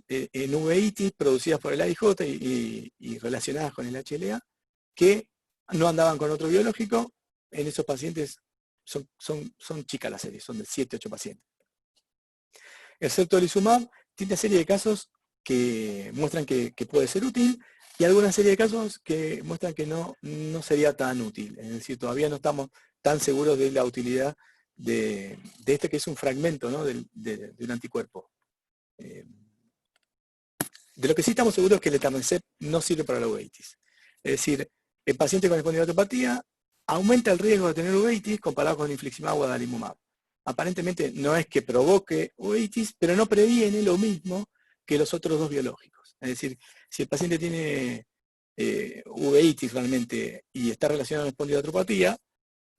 en uveitis producidas por el AIJ y relacionadas con el HLA, que no andaban con otro biológico. En esos pacientes son chicas las series, son de 7, 8 pacientes. El certolizumab tiene una serie de casos que muestran que puede ser útil y alguna serie de casos que muestran que no sería tan útil. Es decir, todavía no estamos tan seguros de la utilidad de este, que es un fragmento, ¿no?, de un anticuerpo. De lo que sí estamos seguros es que el etanercept no sirve para la uveitis. Es decir, el paciente con espondilopatía aumenta el riesgo de tener uveitis comparado con infliximab o adalimumab. Aparentemente no es que provoque uveitis, pero no previene lo mismo que los otros dos biológicos. Es decir, si el paciente tiene uveitis realmente y está relacionado con espondilopatía,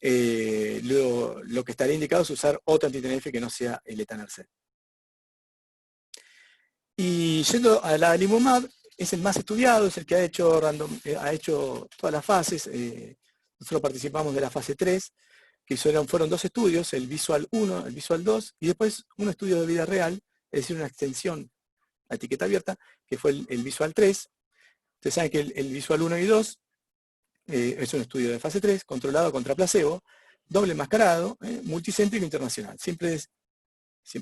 lo que estaría indicado es usar otro anti-TNF que no sea el etanercept. Y yendo a la adalimumab, es el más estudiado, es el que ha hecho todas las fases. Nosotros participamos de la fase 3, que fueron 2 estudios, el Visual 1, el Visual 2, y después un estudio de vida real, es decir, una extensión a etiqueta abierta, que fue el Visual 3. Ustedes saben que el Visual 1 y 2 es un estudio de fase 3, controlado contra placebo, doble enmascarado, multicéntrico internacional. Siempre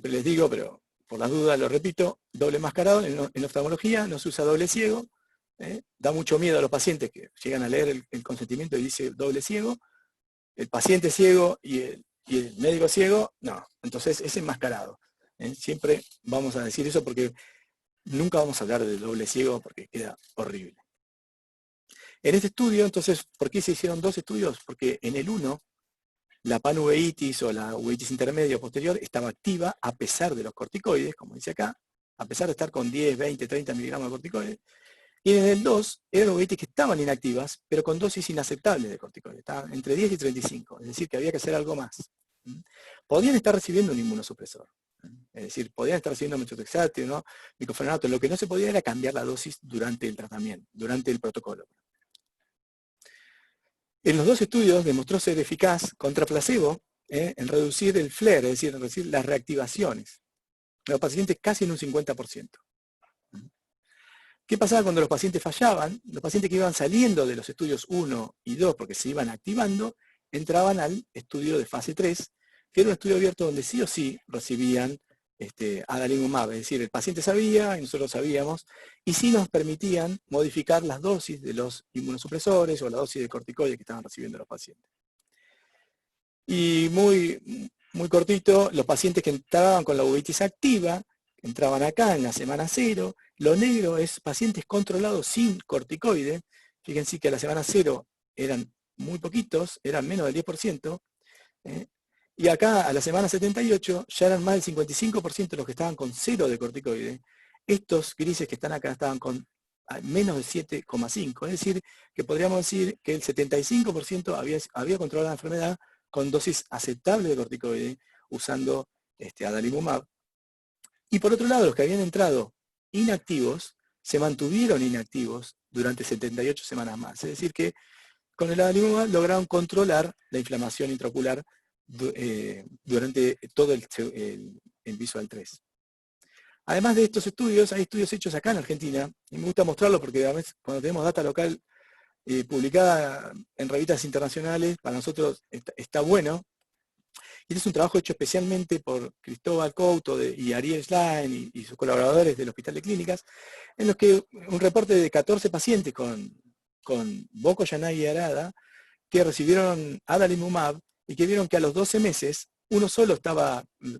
les digo, pero por las dudas lo repito, doble enmascarado en oftalmología, no se usa doble ciego. Da mucho miedo a los pacientes que llegan a leer el consentimiento y dice doble ciego. El paciente ciego y el médico ciego, no. Entonces es enmascarado. Siempre vamos a decir eso porque nunca vamos a hablar de doble ciego porque queda horrible. En este estudio, entonces, ¿por qué se hicieron 2 estudios? Porque en el 1, la panuveitis o la uveitis intermedia o posterior estaba activa a pesar de los corticoides, como dice acá, a pesar de estar con 10, 20, 30 miligramos de corticoides. Y en el 2 eran uveitis que estaban inactivas, pero con dosis inaceptables de corticoides, estaban entre 10 y 35, es decir, que había que hacer algo más. Podían estar recibiendo un inmunosupresor, es decir, podían estar recibiendo metotrexato, ¿no?, miclofenato. Lo que no se podía era cambiar la dosis durante el tratamiento, durante el protocolo. En los 2 estudios demostró ser eficaz contra placebo en reducir el flare, es decir, en reducir las reactivaciones. Los pacientes casi en un 50%. ¿Qué pasaba cuando los pacientes fallaban? Los pacientes que iban saliendo de los estudios 1 y 2 porque se iban activando, entraban al estudio de fase 3, que era un estudio abierto donde sí o sí recibían adalimumab, es decir, el paciente sabía y nosotros sabíamos, y sí nos permitían modificar las dosis de los inmunosupresores o la dosis de corticoides que estaban recibiendo los pacientes. Y muy, muy cortito, los pacientes que entraban con la uveitis activa, entraban acá en la semana 0, lo negro es pacientes controlados sin corticoides. Fíjense que a la semana 0 eran muy poquitos, eran menos del 10%, y acá a la semana 78 ya eran más del 55% los que estaban con 0 de corticoides. Estos grises que están acá estaban con menos de 7,5, es decir, que podríamos decir que el 75% había controlado la enfermedad con dosis aceptable de corticoides usando adalimumab. Y por otro lado, los que habían entrado inactivos se mantuvieron inactivos durante 78 semanas más. Es decir, que con el adalimumab lograron controlar la inflamación intraocular durante todo el Visual 3. Además de estos estudios, hay estudios hechos acá en Argentina, y me gusta mostrarlos porque a veces cuando tenemos data local publicada en revistas internacionales, para nosotros está bueno. Y este es un trabajo hecho especialmente por Cristóbal Couto y Ariel Schlein y sus colaboradores del Hospital de Clínicas, en los que un reporte de 14 pacientes con Bocco, Yanay y Arada, que recibieron adalimumab y que vieron que a los 12 meses, uno solo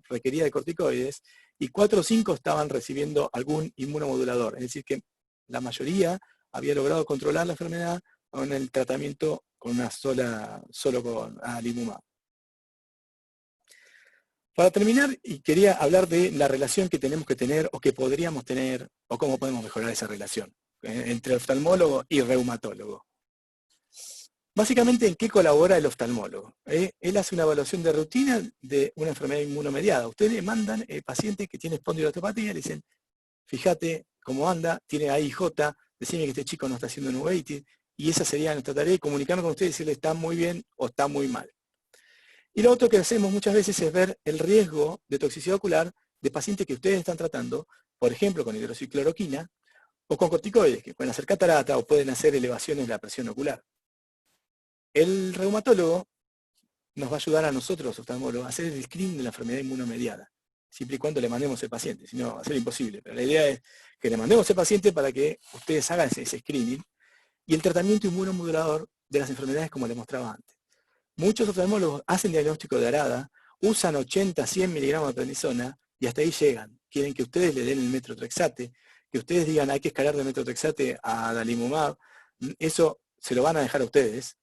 requería de corticoides y 4 o 5 estaban recibiendo algún inmunomodulador. Es decir, que la mayoría había logrado controlar la enfermedad con el tratamiento solo con adalimumab. Para terminar, y quería hablar de la relación que tenemos que tener o que podríamos tener o cómo podemos mejorar esa relación entre oftalmólogo y reumatólogo. Básicamente, ¿en qué colabora el oftalmólogo? Él hace una evaluación de rutina de una enfermedad inmunomediada. Ustedes le mandan el paciente que tiene espondilopatía, le dicen, fíjate cómo anda, tiene AIJ, decime que este chico no está haciendo un uveitis, y esa sería nuestra tarea, comunicarnos con ustedes y decirle está muy bien o está muy mal. Y lo otro que hacemos muchas veces es ver el riesgo de toxicidad ocular de pacientes que ustedes están tratando, por ejemplo, con hidroxicloroquina, o con corticoides, que pueden hacer catarata o pueden hacer elevaciones de la presión ocular. El reumatólogo nos va a ayudar a nosotros, los oftalmólogos, a hacer el screening de la enfermedad inmunomediada, siempre y cuando le mandemos el paciente, si no va a ser imposible. Pero la idea es que le mandemos el paciente para que ustedes hagan ese screening y el tratamiento inmunomodulador de las enfermedades como les mostraba antes. Muchos oftalmólogos hacen diagnóstico de ARADA, usan 80, 100 miligramos de prednisona y hasta ahí llegan. Quieren que ustedes le den el metotrexate, que ustedes digan hay que escalar de metotrexate a adalimumab, eso se lo van a dejar a ustedes,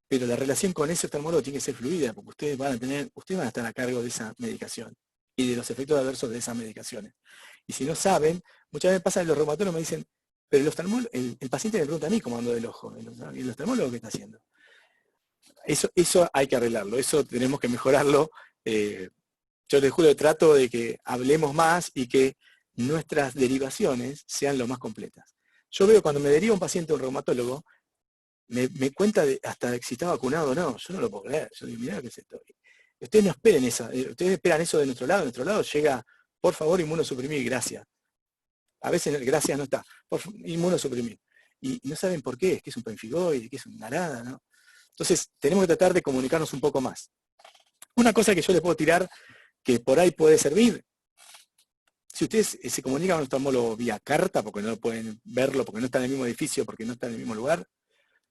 pero la relación con ese oftalmólogo tiene que ser fluida, porque ustedes van a estar a cargo de esa medicación y de los efectos adversos de esas medicaciones. Y si no saben, muchas veces pasa que los reumatólogos me dicen, pero el paciente me pregunta a mí cómo ando del ojo, ¿y el oftalmólogo qué está haciendo? Eso hay que arreglarlo, eso tenemos que mejorarlo. Yo les juro, trato de que hablemos más y que nuestras derivaciones sean lo más completas. Yo veo cuando me deriva un paciente a un reumatólogo, me cuenta hasta de si está vacunado o no. Yo no lo puedo creer. Yo digo, mirá lo que es esto. Ustedes no esperen eso, ustedes esperan eso de nuestro lado. De nuestro lado llega, por favor, inmunosuprimir, gracias. A veces gracias no está, inmunosuprimir. Y no saben por qué, es que es un pemfigoide, que es una arada, ¿no? Entonces, tenemos que tratar de comunicarnos un poco más. Una cosa que yo les puedo tirar, que por ahí puede servir, si ustedes se comunican con un oftalmólogo vía carta, porque no pueden verlo, porque no está en el mismo edificio, porque no está en el mismo lugar,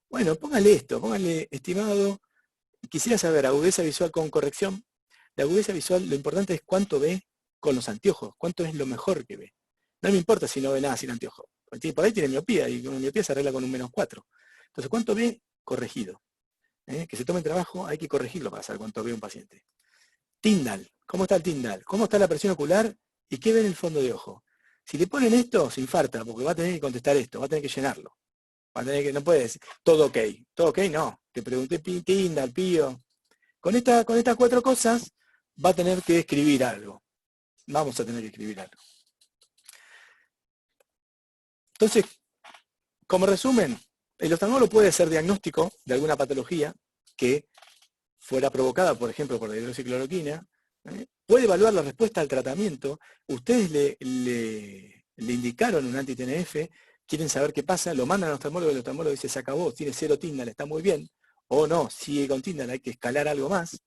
bueno, póngale esto, póngale, estimado, quisiera saber agudeza visual con corrección. La agudeza visual, lo importante es cuánto ve con los anteojos, cuánto es lo mejor que ve. No me importa si no ve nada sin anteojos. Por ahí tiene miopía, y con miopía se arregla con un -4. Entonces, ¿cuánto ve? Corregido. Que se tome el trabajo, hay que corregirlo para saber cuánto ve un paciente. Tyndall, ¿cómo está el Tyndall? ¿Cómo está la presión ocular? ¿Y qué ve en el fondo de ojo? Si le ponen esto, se infarta, porque va a tener que contestar esto, va a tener que llenarlo. Va a tener que, no puede decir, todo ok no. Te pregunté Tyndall, Pío. Con estas 4 cosas va a tener que escribir algo. Vamos a tener que escribir algo. Entonces, como resumen, el oftalmólogo puede hacer diagnóstico de alguna patología que fuera provocada, por ejemplo, por la hidroxicloroquina, puede evaluar la respuesta al tratamiento. Ustedes le indicaron un anti-TNF, quieren saber qué pasa, lo mandan al oftalmólogo, el oftalmólogo dice se acabó, tiene 0 Tyndall, está muy bien, o no, sigue con Tyndall, hay que escalar algo más.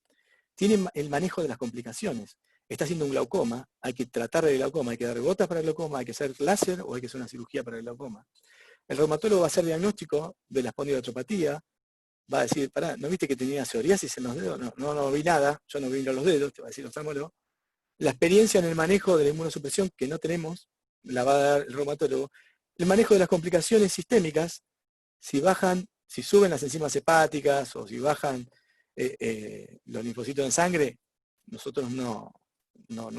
Tienen el manejo de las complicaciones. Está haciendo un glaucoma, hay que tratar de glaucoma, hay que dar gotas para el glaucoma, hay que hacer láser o hay que hacer una cirugía para el glaucoma. El reumatólogo va a hacer diagnóstico de la espondilotropatía, va a decir, pará, ¿no viste que tenía psoriasis en los dedos? No vi nada, yo no vi los dedos, te va a decir el oftalmólogo. La experiencia en el manejo de la inmunosupresión que no tenemos, la va a dar el reumatólogo. El manejo de las complicaciones sistémicas, si suben las enzimas hepáticas o si bajan los linfocitos en sangre, nosotros no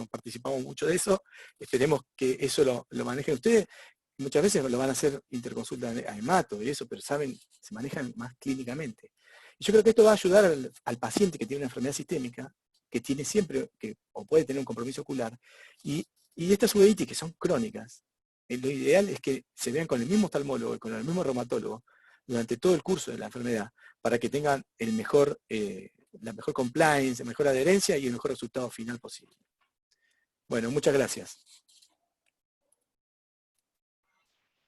participamos mucho de eso, esperemos que eso lo manejen ustedes. Muchas veces lo van a hacer interconsulta a hemato y eso, pero saben, se manejan más clínicamente. Y yo creo que esto va a ayudar al paciente que tiene una enfermedad sistémica, que tiene siempre, o puede tener un compromiso ocular, y estas uveitis que son crónicas, lo ideal es que se vean con el mismo oftalmólogo y con el mismo reumatólogo durante todo el curso de la enfermedad, para que tengan la mejor compliance, la mejor adherencia y el mejor resultado final posible. Bueno, muchas gracias.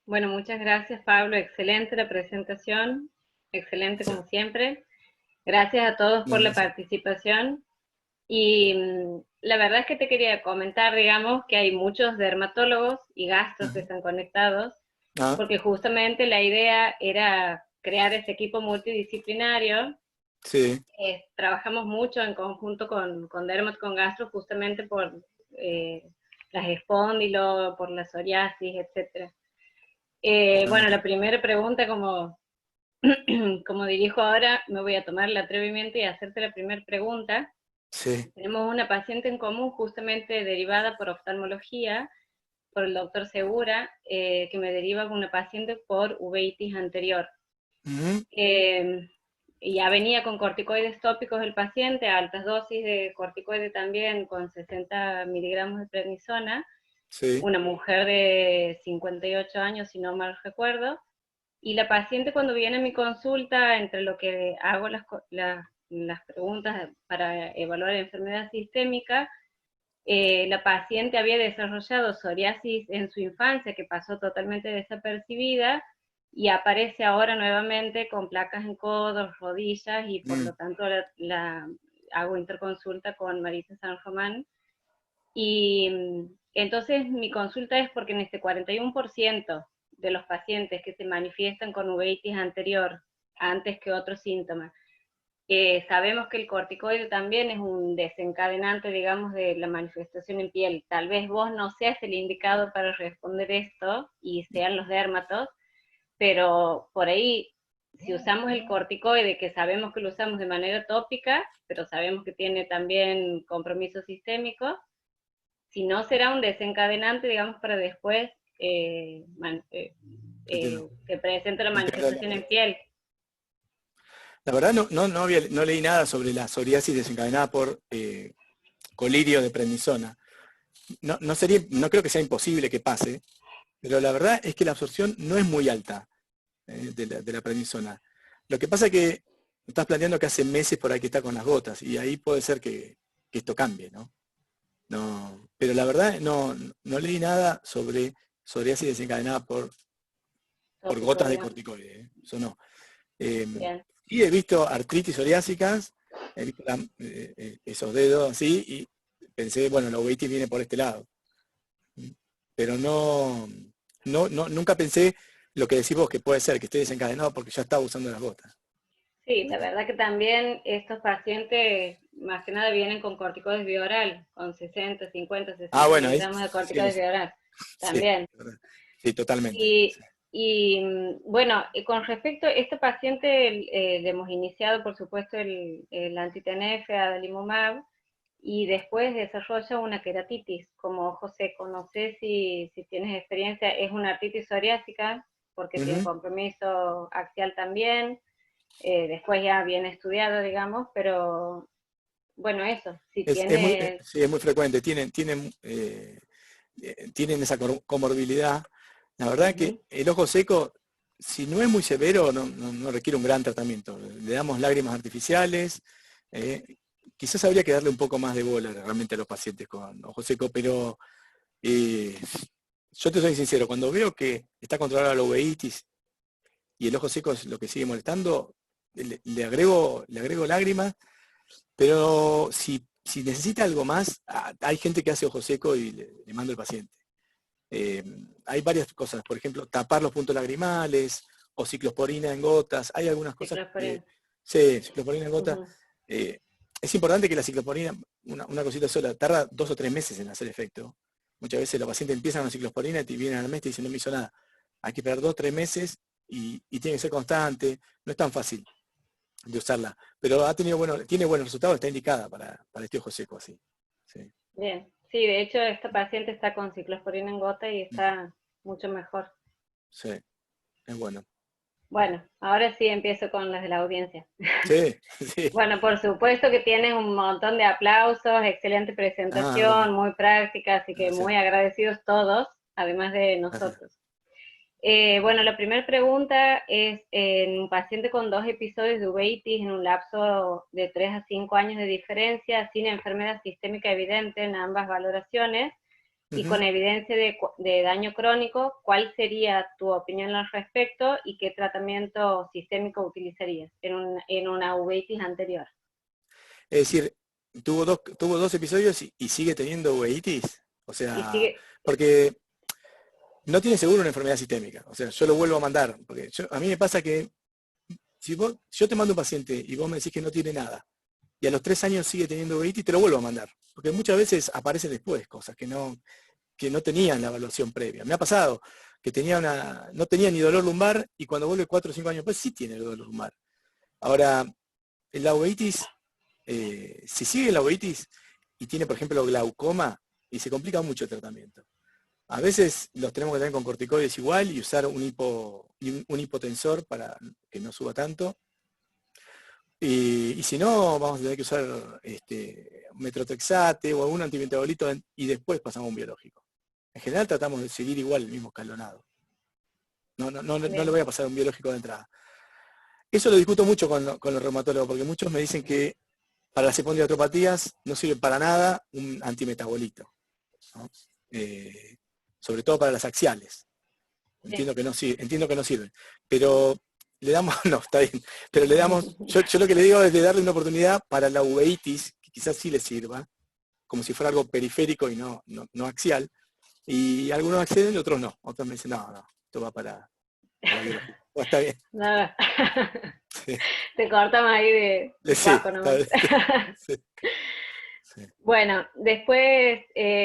Bueno, muchas gracias, Pablo. Excelente la presentación. Excelente como siempre. Gracias a todos por la participación. Y la verdad es que te quería comentar, digamos, que hay muchos dermatólogos y gastros que están conectados, porque justamente la idea era crear ese equipo multidisciplinario. Sí. Trabajamos mucho en conjunto con Dermat, con Gastro, justamente por las espóndilos, por la psoriasis, etc. Bueno, la primera pregunta, como dirijo ahora, me voy a tomar el atrevimiento y hacerte la primera pregunta. Sí. Tenemos una paciente en común, justamente derivada por oftalmología, por el doctor Segura, que me deriva con una paciente por uveitis anterior. Ya venía con corticoides tópicos el paciente, a altas dosis de corticoide también, con 60 miligramos de prednisona, sí. Una mujer de 58 años, si no mal recuerdo, y la paciente cuando viene a mi consulta, entre lo que hago las las preguntas para evaluar enfermedad sistémica, la paciente había desarrollado psoriasis en su infancia que pasó totalmente desapercibida y aparece ahora nuevamente con placas en codos, rodillas, y por lo tanto hago interconsulta con Marisa San Román. Y entonces mi consulta es porque en este 41% de los pacientes que se manifiestan con uveitis anterior, antes que otros síntomas, sabemos que el corticoide también es un desencadenante, digamos, de la manifestación en piel. Tal vez vos no seas el indicado para responder esto y sean los dermatos, pero por ahí, si usamos el corticoide, que sabemos que lo usamos de manera tópica, pero sabemos que tiene también compromiso sistémico, si no será un desencadenante, digamos, para después que presente la manifestación en piel. La verdad no leí nada sobre la psoriasis desencadenada por colirio de prednisona. No creo que sea imposible que pase, pero la verdad es que la absorción no es muy alta de la prednisona. Lo que pasa es que estás planteando que hace meses por ahí que está con las gotas, y ahí puede ser que esto cambie, ¿no? Pero la verdad no leí nada sobre psoriasis desencadenada por gotas de corticoide, eso no. Y he visto artritis psoriásicas, he visto esos dedos así, y pensé, bueno, la uveitis viene por este lado. Pero nunca pensé lo que decís vos, que puede ser que esté desencadenado porque ya estaba usando las gotas. Sí, la verdad que también estos pacientes, más que nada, vienen con corticoides bioral, con 60, 50, 60 miligramos de corticoides bioral. También. Sí, totalmente. Y bueno, con respecto a este paciente, le hemos iniciado, por supuesto, el anti-TNF, adalimumab, y después desarrolla una queratitis como ojo seco. No sé si tienes experiencia, es una artritis psoriásica, porque tiene compromiso axial también. Después ya bien estudiado, digamos, pero bueno, eso, si tiene... Sí, es muy frecuente, tienen esa comorbilidad. La verdad que el ojo seco, si no es muy severo, no requiere un gran tratamiento. Le damos lágrimas artificiales, quizás habría que darle un poco más de bola realmente a los pacientes con ojo seco, pero yo te soy sincero, cuando veo que está controlada la uveitis y el ojo seco es lo que sigue molestando, le agrego lágrimas, pero si necesita algo más, hay gente que hace ojo seco y le mando al paciente. Hay varias cosas, por ejemplo, tapar los puntos lagrimales o ciclosporina en gotas. Hay algunas cosas que... Sí, ciclosporina en gotas. Es importante que la ciclosporina, una cosita sola, tarda 2 o 3 meses en hacer efecto. Muchas veces los pacientes empiezan con ciclosporina y vienen al mes y dicen no me hizo nada. Hay que esperar 2 o 3 meses y tiene que ser constante. No es tan fácil de usarla, pero tiene buenos resultados, está indicada para este ojo seco así. Sí. Bien, sí, de hecho esta paciente está con ciclosporina en gota y está mucho mejor. Sí, es bueno. Bueno, ahora sí empiezo con las de la audiencia. Sí, sí. Bueno, por supuesto que tienes un montón de aplausos, excelente presentación, muy práctica, así que muy agradecidos todos, además de nosotros. Bueno, la primera pregunta es, en un paciente con 2 episodios de uveitis en un lapso de 3 a 5 años de diferencia, sin enfermedad sistémica evidente en ambas valoraciones, y con evidencia de daño crónico, ¿cuál sería tu opinión al respecto y qué tratamiento sistémico utilizarías en una uveitis anterior? Es decir, tuvo dos episodios y sigue teniendo uveitis. O sea, porque no tiene seguro una enfermedad sistémica. O sea, yo lo vuelvo a mandar. Porque a mí me pasa que si yo te mando un paciente y vos me decís que no tiene nada, y a los 3 años sigue teniendo uveitis, te lo vuelvo a mandar. Porque muchas veces aparecen después cosas que no tenían la evaluación previa. Me ha pasado que no tenía ni dolor lumbar y cuando vuelve 4 o 5 años después sí tiene dolor lumbar. Ahora, la uveitis, si sigue la uveitis y tiene, por ejemplo, glaucoma, y se complica mucho el tratamiento. A veces los tenemos que tener con corticoides igual y usar un hipotensor para que no suba tanto. Y si no, vamos a tener que usar metrotexate o algún antimetabolito y después pasamos a un biológico. En general tratamos de seguir igual el mismo escalonado. No le voy a pasar un biológico de entrada. Eso lo discuto mucho con los reumatólogos, porque muchos me dicen que para las espondiloartropatías no sirve para nada un antimetabolito, ¿no? Sobre todo para las axiales. Entiendo que no sirven. Pero le damos, no, está bien, pero le damos, yo lo que le digo es de darle una oportunidad para la uveitis, que quizás sí le sirva, como si fuera algo periférico y no axial, y algunos acceden y otros no. Otros me dicen, no, esto va para biológico. Oh, está bien. Nada. Sí. Te cortamos ahí de Sí, bajo nomás. sí, sí. Bueno, después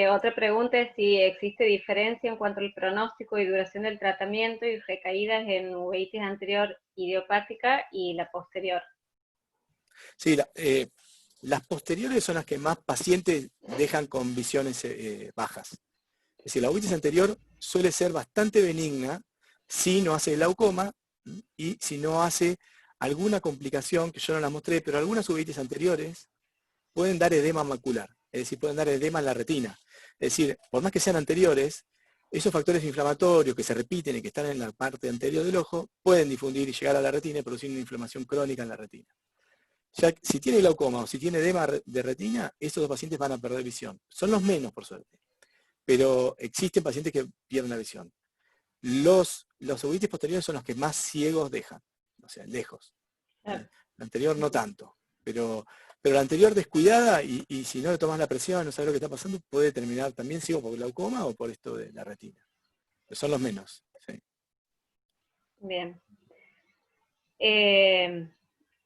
otra pregunta es si existe diferencia en cuanto al pronóstico y duración del tratamiento y recaídas en uveitis anterior idiopática y la posterior. Sí, las posteriores son las que más pacientes dejan con visiones bajas. Es decir, la uveitis anterior suele ser bastante benigna si no hace glaucoma y si no hace alguna complicación, que yo no la mostré, pero algunas uveitis anteriores pueden dar edema macular, es decir, pueden dar edema en la retina. Es decir, por más que sean anteriores, esos factores inflamatorios que se repiten y que están en la parte anterior del ojo, pueden difundir y llegar a la retina y producir una inflamación crónica en la retina. Ya, si tiene glaucoma o si tiene edema de retina, estos dos pacientes van a perder visión. Son los menos, por suerte. Pero existen pacientes que pierden la visión. Los uveitis posteriores son los que más ciegos dejan, o sea, lejos. Claro. La anterior no tanto, pero la anterior descuidada y si no le tomas la presión, no sabes lo que está pasando, puede terminar también ciego por glaucoma o por esto de la retina. Pero son los menos. Sí. Bien.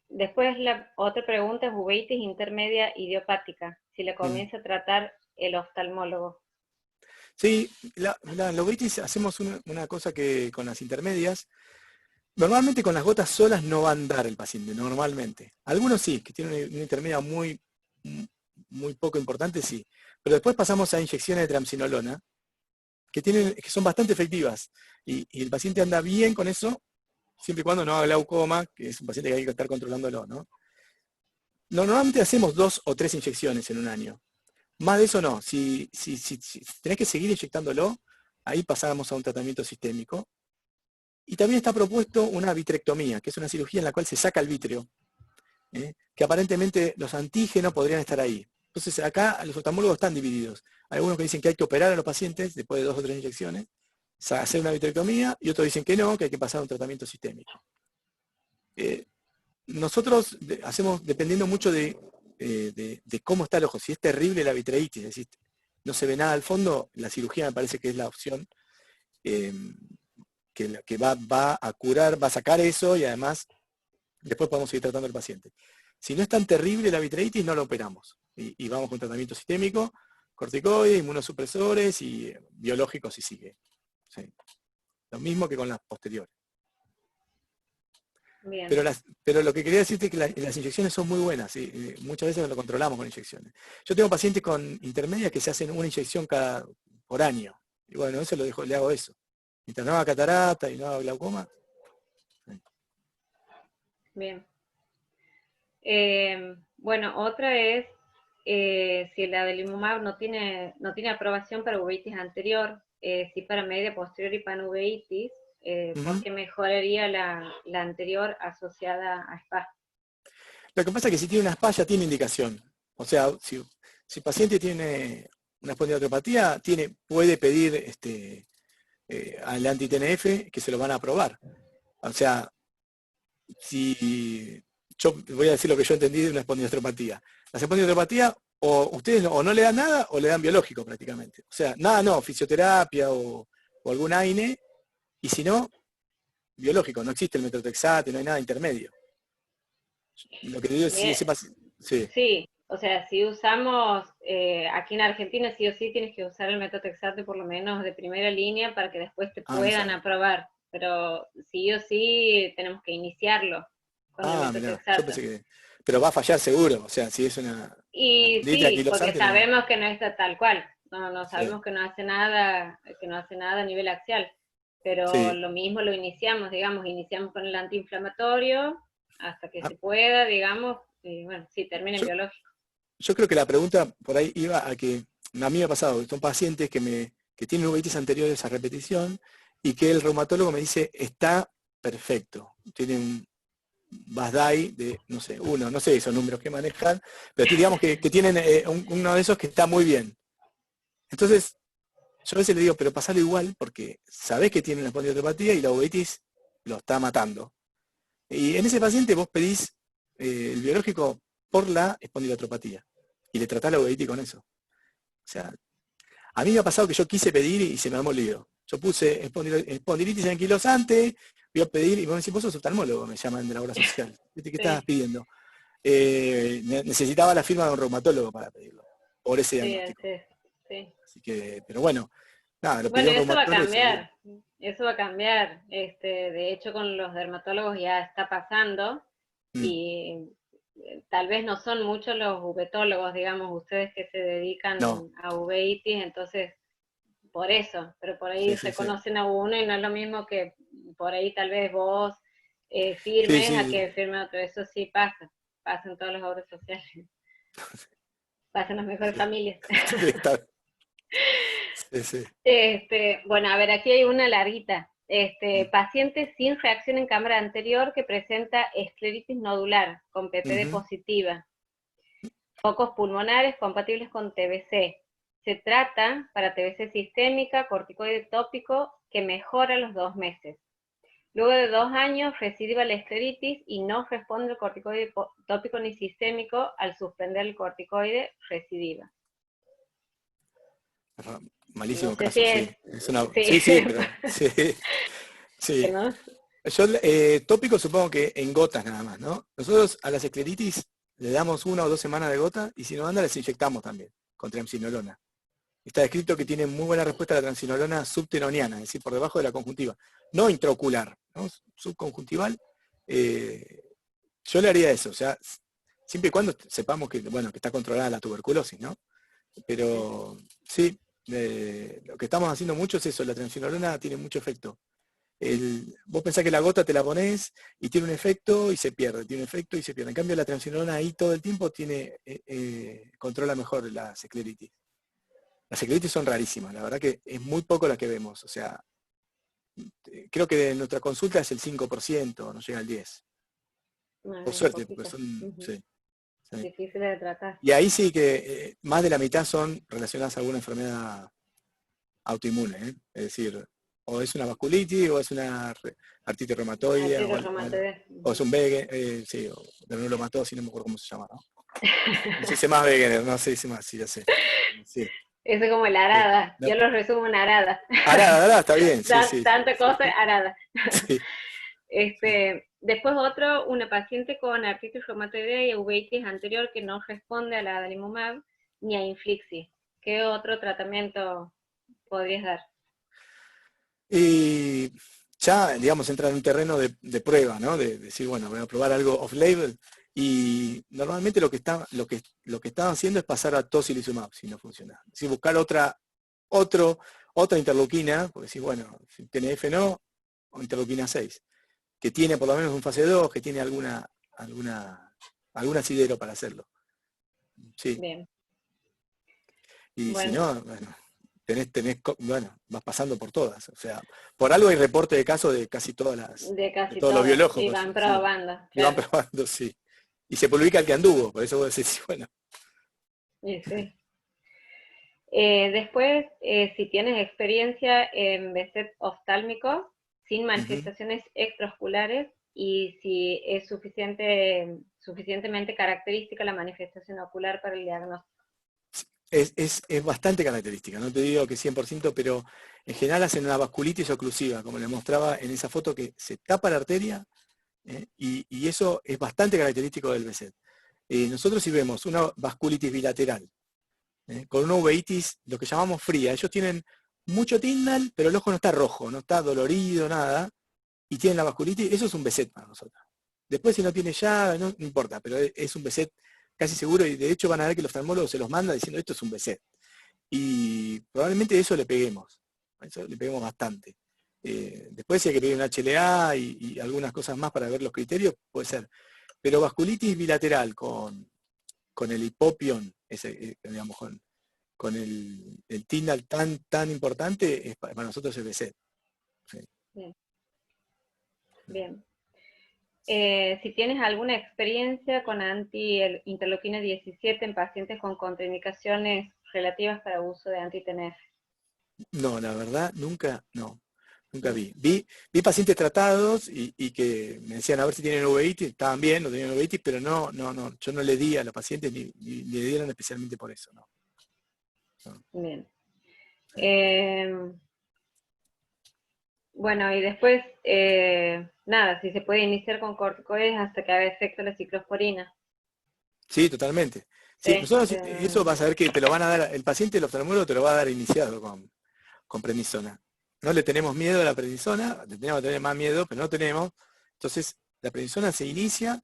Después la otra pregunta es uveitis intermedia idiopática, si la comienza a tratar el oftalmólogo. Sí, la uveitis hacemos una cosa que con las intermedias, normalmente con las gotas solas no va a andar el paciente, normalmente. Algunos sí, que tienen una intermedia muy poco importante, sí. Pero después pasamos a inyecciones de triamcinolona, que son bastante efectivas. Y el paciente anda bien con eso, siempre y cuando no haga glaucoma, que es un paciente que hay que estar controlándolo, ¿no? Normalmente hacemos 2 o 3 inyecciones en un año. Más de eso no. Si tenés que seguir inyectándolo, ahí pasamos a un tratamiento sistémico. Y también está propuesto una vitrectomía, que es una cirugía en la cual se saca el vítreo, que aparentemente los antígenos podrían estar ahí. Entonces acá los oftalmólogos están divididos. Hay algunos que dicen que hay que operar a los pacientes después de 2 o 3 inyecciones, hacer una vitrectomía, y otros dicen que no, que hay que pasar a un tratamiento sistémico. Nosotros hacemos, dependiendo mucho de cómo está el ojo, si es terrible la vitreitis, es decir, no se ve nada al fondo, la cirugía me parece que es la opción que va a curar, va a sacar eso y además después podemos seguir tratando al paciente. Si no es tan terrible la vitreitis, no lo operamos. Y vamos con tratamiento sistémico, corticoides, inmunosupresores y biológicos si sigue. Sí. Lo mismo que con las posteriores. Bien. Pero lo que quería decirte es que las inyecciones son muy buenas, ¿sí? Muchas veces lo controlamos con inyecciones. Yo tengo pacientes con intermedias que se hacen una inyección por año. Y bueno, eso le hago eso. Mientras no haga catarata y no haga glaucoma. Bien. Bueno, otra es si el adalimumab no tiene aprobación para uveitis anterior, si para media, posterior y panuveitis, ¿por qué mejoraría la anterior asociada a SPA? Lo que pasa es que si tiene una SPA ya tiene indicación. O sea, si el paciente tiene una espondilopatía, puede pedir al anti-TNF que se lo van a aprobar. O sea, si yo voy a decir lo que yo entendí de una espondilopatía. La espondilopatía o ustedes no le dan nada o le dan biológico prácticamente. O sea, nada no, fisioterapia o algún AINE, y si no, biológico, no existe el metotrexate, no hay nada intermedio. Lo que digo es sí, o sea, si usamos, aquí en Argentina sí o sí tienes que usar el metotrexate por lo menos de primera línea para que después te puedan aprobar, pero sí o sí tenemos que iniciarlo con el metotrexate. Yo pensé que... Pero va a fallar seguro, o sea, si es una... Y sí, porque sabemos que no está tal cual, no sabemos que no hace nada a nivel axial, pero lo mismo lo iniciamos con el antiinflamatorio hasta que se pueda, digamos, y bueno, sí, termina en biológico. Yo creo que la pregunta por ahí iba a que, a mí me ha pasado, son pacientes que tienen uveitis anteriores a repetición y que el reumatólogo me dice, está perfecto, tiene BASDAI de, no sé, no sé esos números que manejan, pero digamos que tienen uno de esos que está muy bien. Entonces, yo a veces le digo, pero pasalo igual, porque sabés que tiene la espondilotropatía y la uveitis lo está matando. Y en ese paciente vos pedís el biológico por la espondilotropatía y le tratás la uveitis con eso. O sea, a mí me ha pasado que yo quise pedir y se me armó el lío. Yo puse espondilitis anquilosante, voy a pedir, y vos me decís, vos sos oftalmólogo, me llaman de la obra social. ¿Qué estabas pidiendo? Necesitaba la firma de un reumatólogo para pedirlo, por ese diagnóstico. Sí. Así que, pero bueno, nada, lo Bueno, pidió un eso va a reumatólogo y salió. cambiar, eso va a cambiar. De hecho, con los dermatólogos ya está pasando y tal vez no son muchos los uvitólogos, digamos, ustedes que se dedican No. a uveitis, entonces, por eso, pero por ahí Sí. reconocen a uno y no es lo mismo que por ahí tal vez vos firmes a que firme otro. Eso sí pasa en todas las obras sociales, pasa en las mejores familias. Sí. Bueno, a ver, aquí hay una larguita. Paciente sin reacción en cámara anterior que presenta escleritis nodular con PPD positiva. Focos pulmonares compatibles con TBC. Se trata para TBC sistémica, corticoide tópico, que mejora a los 2 meses. Luego de 2 años recidiva la escleritis y no responde el corticoide tópico ni sistémico al suspender el corticoide, recidiva. Malísimo No sé caso, si sí. sí. Sí, pero sí. ¿No? Yo tópico supongo que en gotas nada más, ¿no? Nosotros a las escleritis le damos 1 o 2 semanas de gota y si no anda les inyectamos también con triamcinolona. Está descrito que tiene muy buena respuesta a la triamcinolona subtenoniana, es decir, por debajo de la conjuntiva. No intraocular, ¿no? Subconjuntival. Yo le haría eso, o sea, siempre y cuando sepamos que, bueno, que está controlada la tuberculosis, ¿no? Pero sí, lo que estamos haciendo mucho es eso, la triamcinolona tiene mucho efecto. Vos pensás que la gota te la ponés y tiene un efecto y se pierde, tiene un efecto y se pierde. En cambio la triamcinolona ahí todo el tiempo controla mejor las escleritis. Las escleritis son rarísimas, la verdad que es muy poco las que vemos. O sea, creo que de nuestra consulta es el 5%, no llega al 10%. Por suerte, porque son... Sí. Difíciles de tratar. Y ahí sí que más de la mitad son relacionadas a alguna enfermedad autoinmune, ¿eh? Es decir, o es una vasculitis, o es una artritis reumatoide, o es un Wegener, sí, o granulomatosis, no me acuerdo cómo se llama, ¿no? No se dice más Wegener, no se dice más, sí, ya sé. Sí. Eso es como la arada, ¿No? yo lo resumo en arada. Arada, está bien, sí. Tanta cosa, arada. Sí. Después una paciente con artritis reumatoidea y uveitis anterior que no responde a la adalimumab ni a Inflixis. ¿Qué otro tratamiento podrías dar? Y ya, digamos, entra en un terreno de prueba, ¿no? De decir, bueno, voy a probar algo off-label. Y normalmente lo que están haciendo es pasar a tocilizumab, si no funciona. Es decir, buscar otra interleuquina, porque si, bueno, si TNF no, o interleuquina 6, que tiene por lo menos un fase 2, que tiene algún asidero para hacerlo. Sí. Bien. Y bueno, si no, bueno, vas pasando por todas. O sea, por algo hay reporte de casos de casi todos los biológicos. Y van probando. Sí, y van probando, sí. Y se publica el que anduvo, por eso vos decís, bueno. Sí. Después, si tienes experiencia en BSET oftálmico, sin manifestaciones extraoculares, y si es suficientemente característica la manifestación ocular para el diagnóstico. Es bastante característica, no te digo que 100%, pero en general hacen una vasculitis oclusiva, como les mostraba en esa foto que se tapa la arteria, y eso es bastante característico del BSET. Nosotros si vemos una vasculitis bilateral, con una uveitis, lo que llamamos fría, ellos tienen mucho tindal, pero el ojo no está rojo, no está dolorido, nada, y tienen la vasculitis, eso es un BSET para nosotros. Después si no tiene llave, no importa, pero es un BSET casi seguro, y de hecho van a ver que los oftalmólogos se los manda diciendo esto es un BSET. Y probablemente eso le peguemos bastante. Después si hay que pedir un HLA y algunas cosas más para ver los criterios, puede ser. Pero vasculitis bilateral con el hipopion, digamos, con el tindal tan importante, para nosotros es BSET. Sí. Bien. si tienes alguna experiencia con anti-interleuquina 17 en pacientes con contraindicaciones relativas para uso de anti-TNF. No, la verdad, nunca vi. Vi pacientes tratados y que me decían a ver si tienen uveitis, estaban bien, no tenían uveitis, pero no, yo no le di a los pacientes ni le dieron especialmente por eso, no. Bien. Sí. Bueno, y después, nada, si se puede iniciar con corticoides hasta que haga efecto la ciclosporina. Sí, totalmente. Sí, nosotros eso vas a ver que te lo van a dar, el paciente, el oftalmólogo te lo va a dar iniciado con prednisona. No le tenemos miedo a la prednisona, le tenemos que tener más miedo, pero no tenemos. Entonces, la prednisona se inicia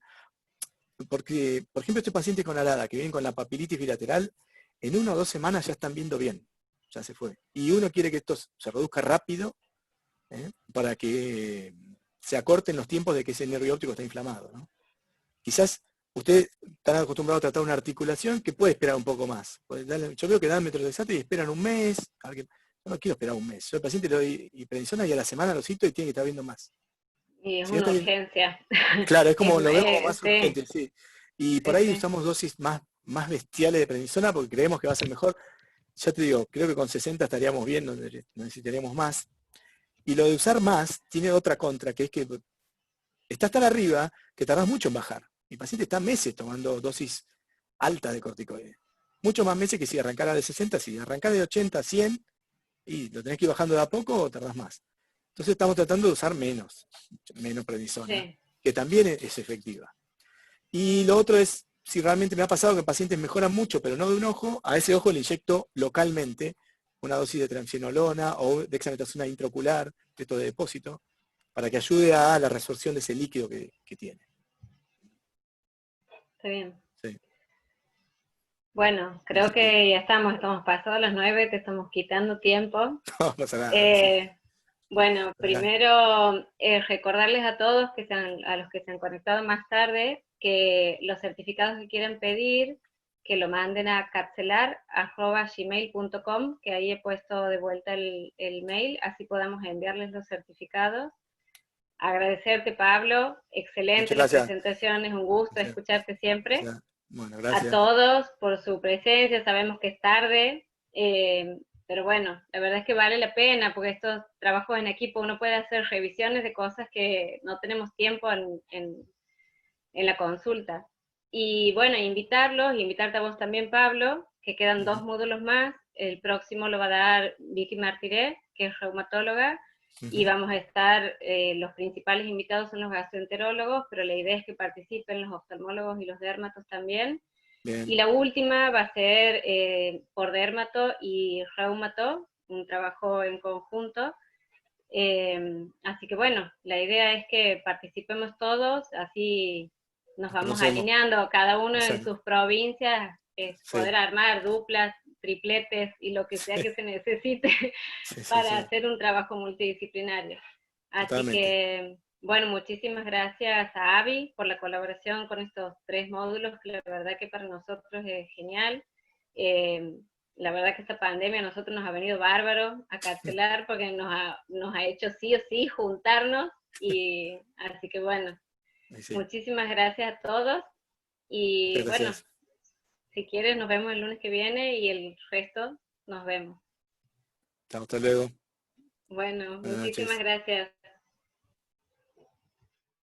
porque, por ejemplo, este paciente con ALADA, que viene con la papilitis bilateral, en 1 o 2 semanas ya están viendo bien, ya se fue. Y uno quiere que esto se reduzca rápido, para que se acorten los tiempos de que ese nervio óptico está inflamado, ¿no? Quizás ustedes están acostumbrados a tratar una articulación que puede esperar un poco más. Yo veo que dan metrolexato y esperan un mes. Yo no quiero esperar un mes. Yo al paciente le doy prednisona y a la semana lo cito y tiene que estar viendo más. Y es Si no una está urgencia. claro, es como lo vemos como más Sí, urgente, sí. Y por sí, ahí sí. usamos dosis más bestiales de prednisona porque creemos que va a ser mejor. Ya te digo, creo que con 60 estaríamos bien, no necesitaríamos más. Y lo de usar más tiene otra contra, que es que estás tan arriba que tardás mucho en bajar. Mi paciente está meses tomando dosis altas de corticoides. Mucho más meses que si arrancara de 60, si arrancás de 80 a 100, y lo tenés que ir bajando de a poco o tardás más. Entonces estamos tratando de usar menos prednisona, Sí. que también es efectiva. Y lo otro es, si realmente me ha pasado que pacientes mejoran mucho, pero no de un ojo, a ese ojo le inyecto localmente una dosis de triamcinolona o dexametasona intraocular, esto de depósito, para que ayude a la resorción de ese líquido que tiene. Está bien. Sí. Bueno, creo que ya estamos pasados las 9, te estamos quitando tiempo. No pasa nada. Sí. Bueno, primero recordarles a todos, a los que se han conectado más tarde, que los certificados que quieran pedir, que lo manden a capcelar@gmail.com, que ahí he puesto de vuelta el mail, así podamos enviarles los certificados. Agradecerte, Pablo, excelente Muchas la gracias. presentación, es un gusto escucharte siempre. Gracias. Bueno, A gracias. todos por su presencia, sabemos que es tarde, pero bueno, la verdad es que vale la pena, porque estos trabajos en equipo uno puede hacer revisiones de cosas que no tenemos tiempo en la consulta. Y bueno, invitarte a vos también, Pablo, que quedan 2 módulos más. El próximo lo va a dar Vicky Martiré, que es reumatóloga, y vamos a estar, los principales invitados son los gastroenterólogos, pero la idea es que participen los oftalmólogos y los dermatos también. Bien. Y la última va a ser por dermato y reumato, un trabajo en conjunto. Así que bueno, la idea es que participemos todos, así nos vamos alineando, cada uno en sus provincias, poder armar duplas, tripletes y lo que sea que se necesite para hacer un trabajo multidisciplinario. Así que, bueno, muchísimas gracias a Avi por la colaboración con estos 3 módulos, que la verdad que para nosotros es genial. La verdad que esta pandemia a nosotros nos ha venido bárbaro a Capcelar porque nos ha hecho sí o sí juntarnos, y así que bueno, muchísimas gracias a todos, y bueno, si quieres nos vemos el lunes que viene y el resto nos vemos. Hasta luego. Bueno, Buenas muchísimas noches. gracias.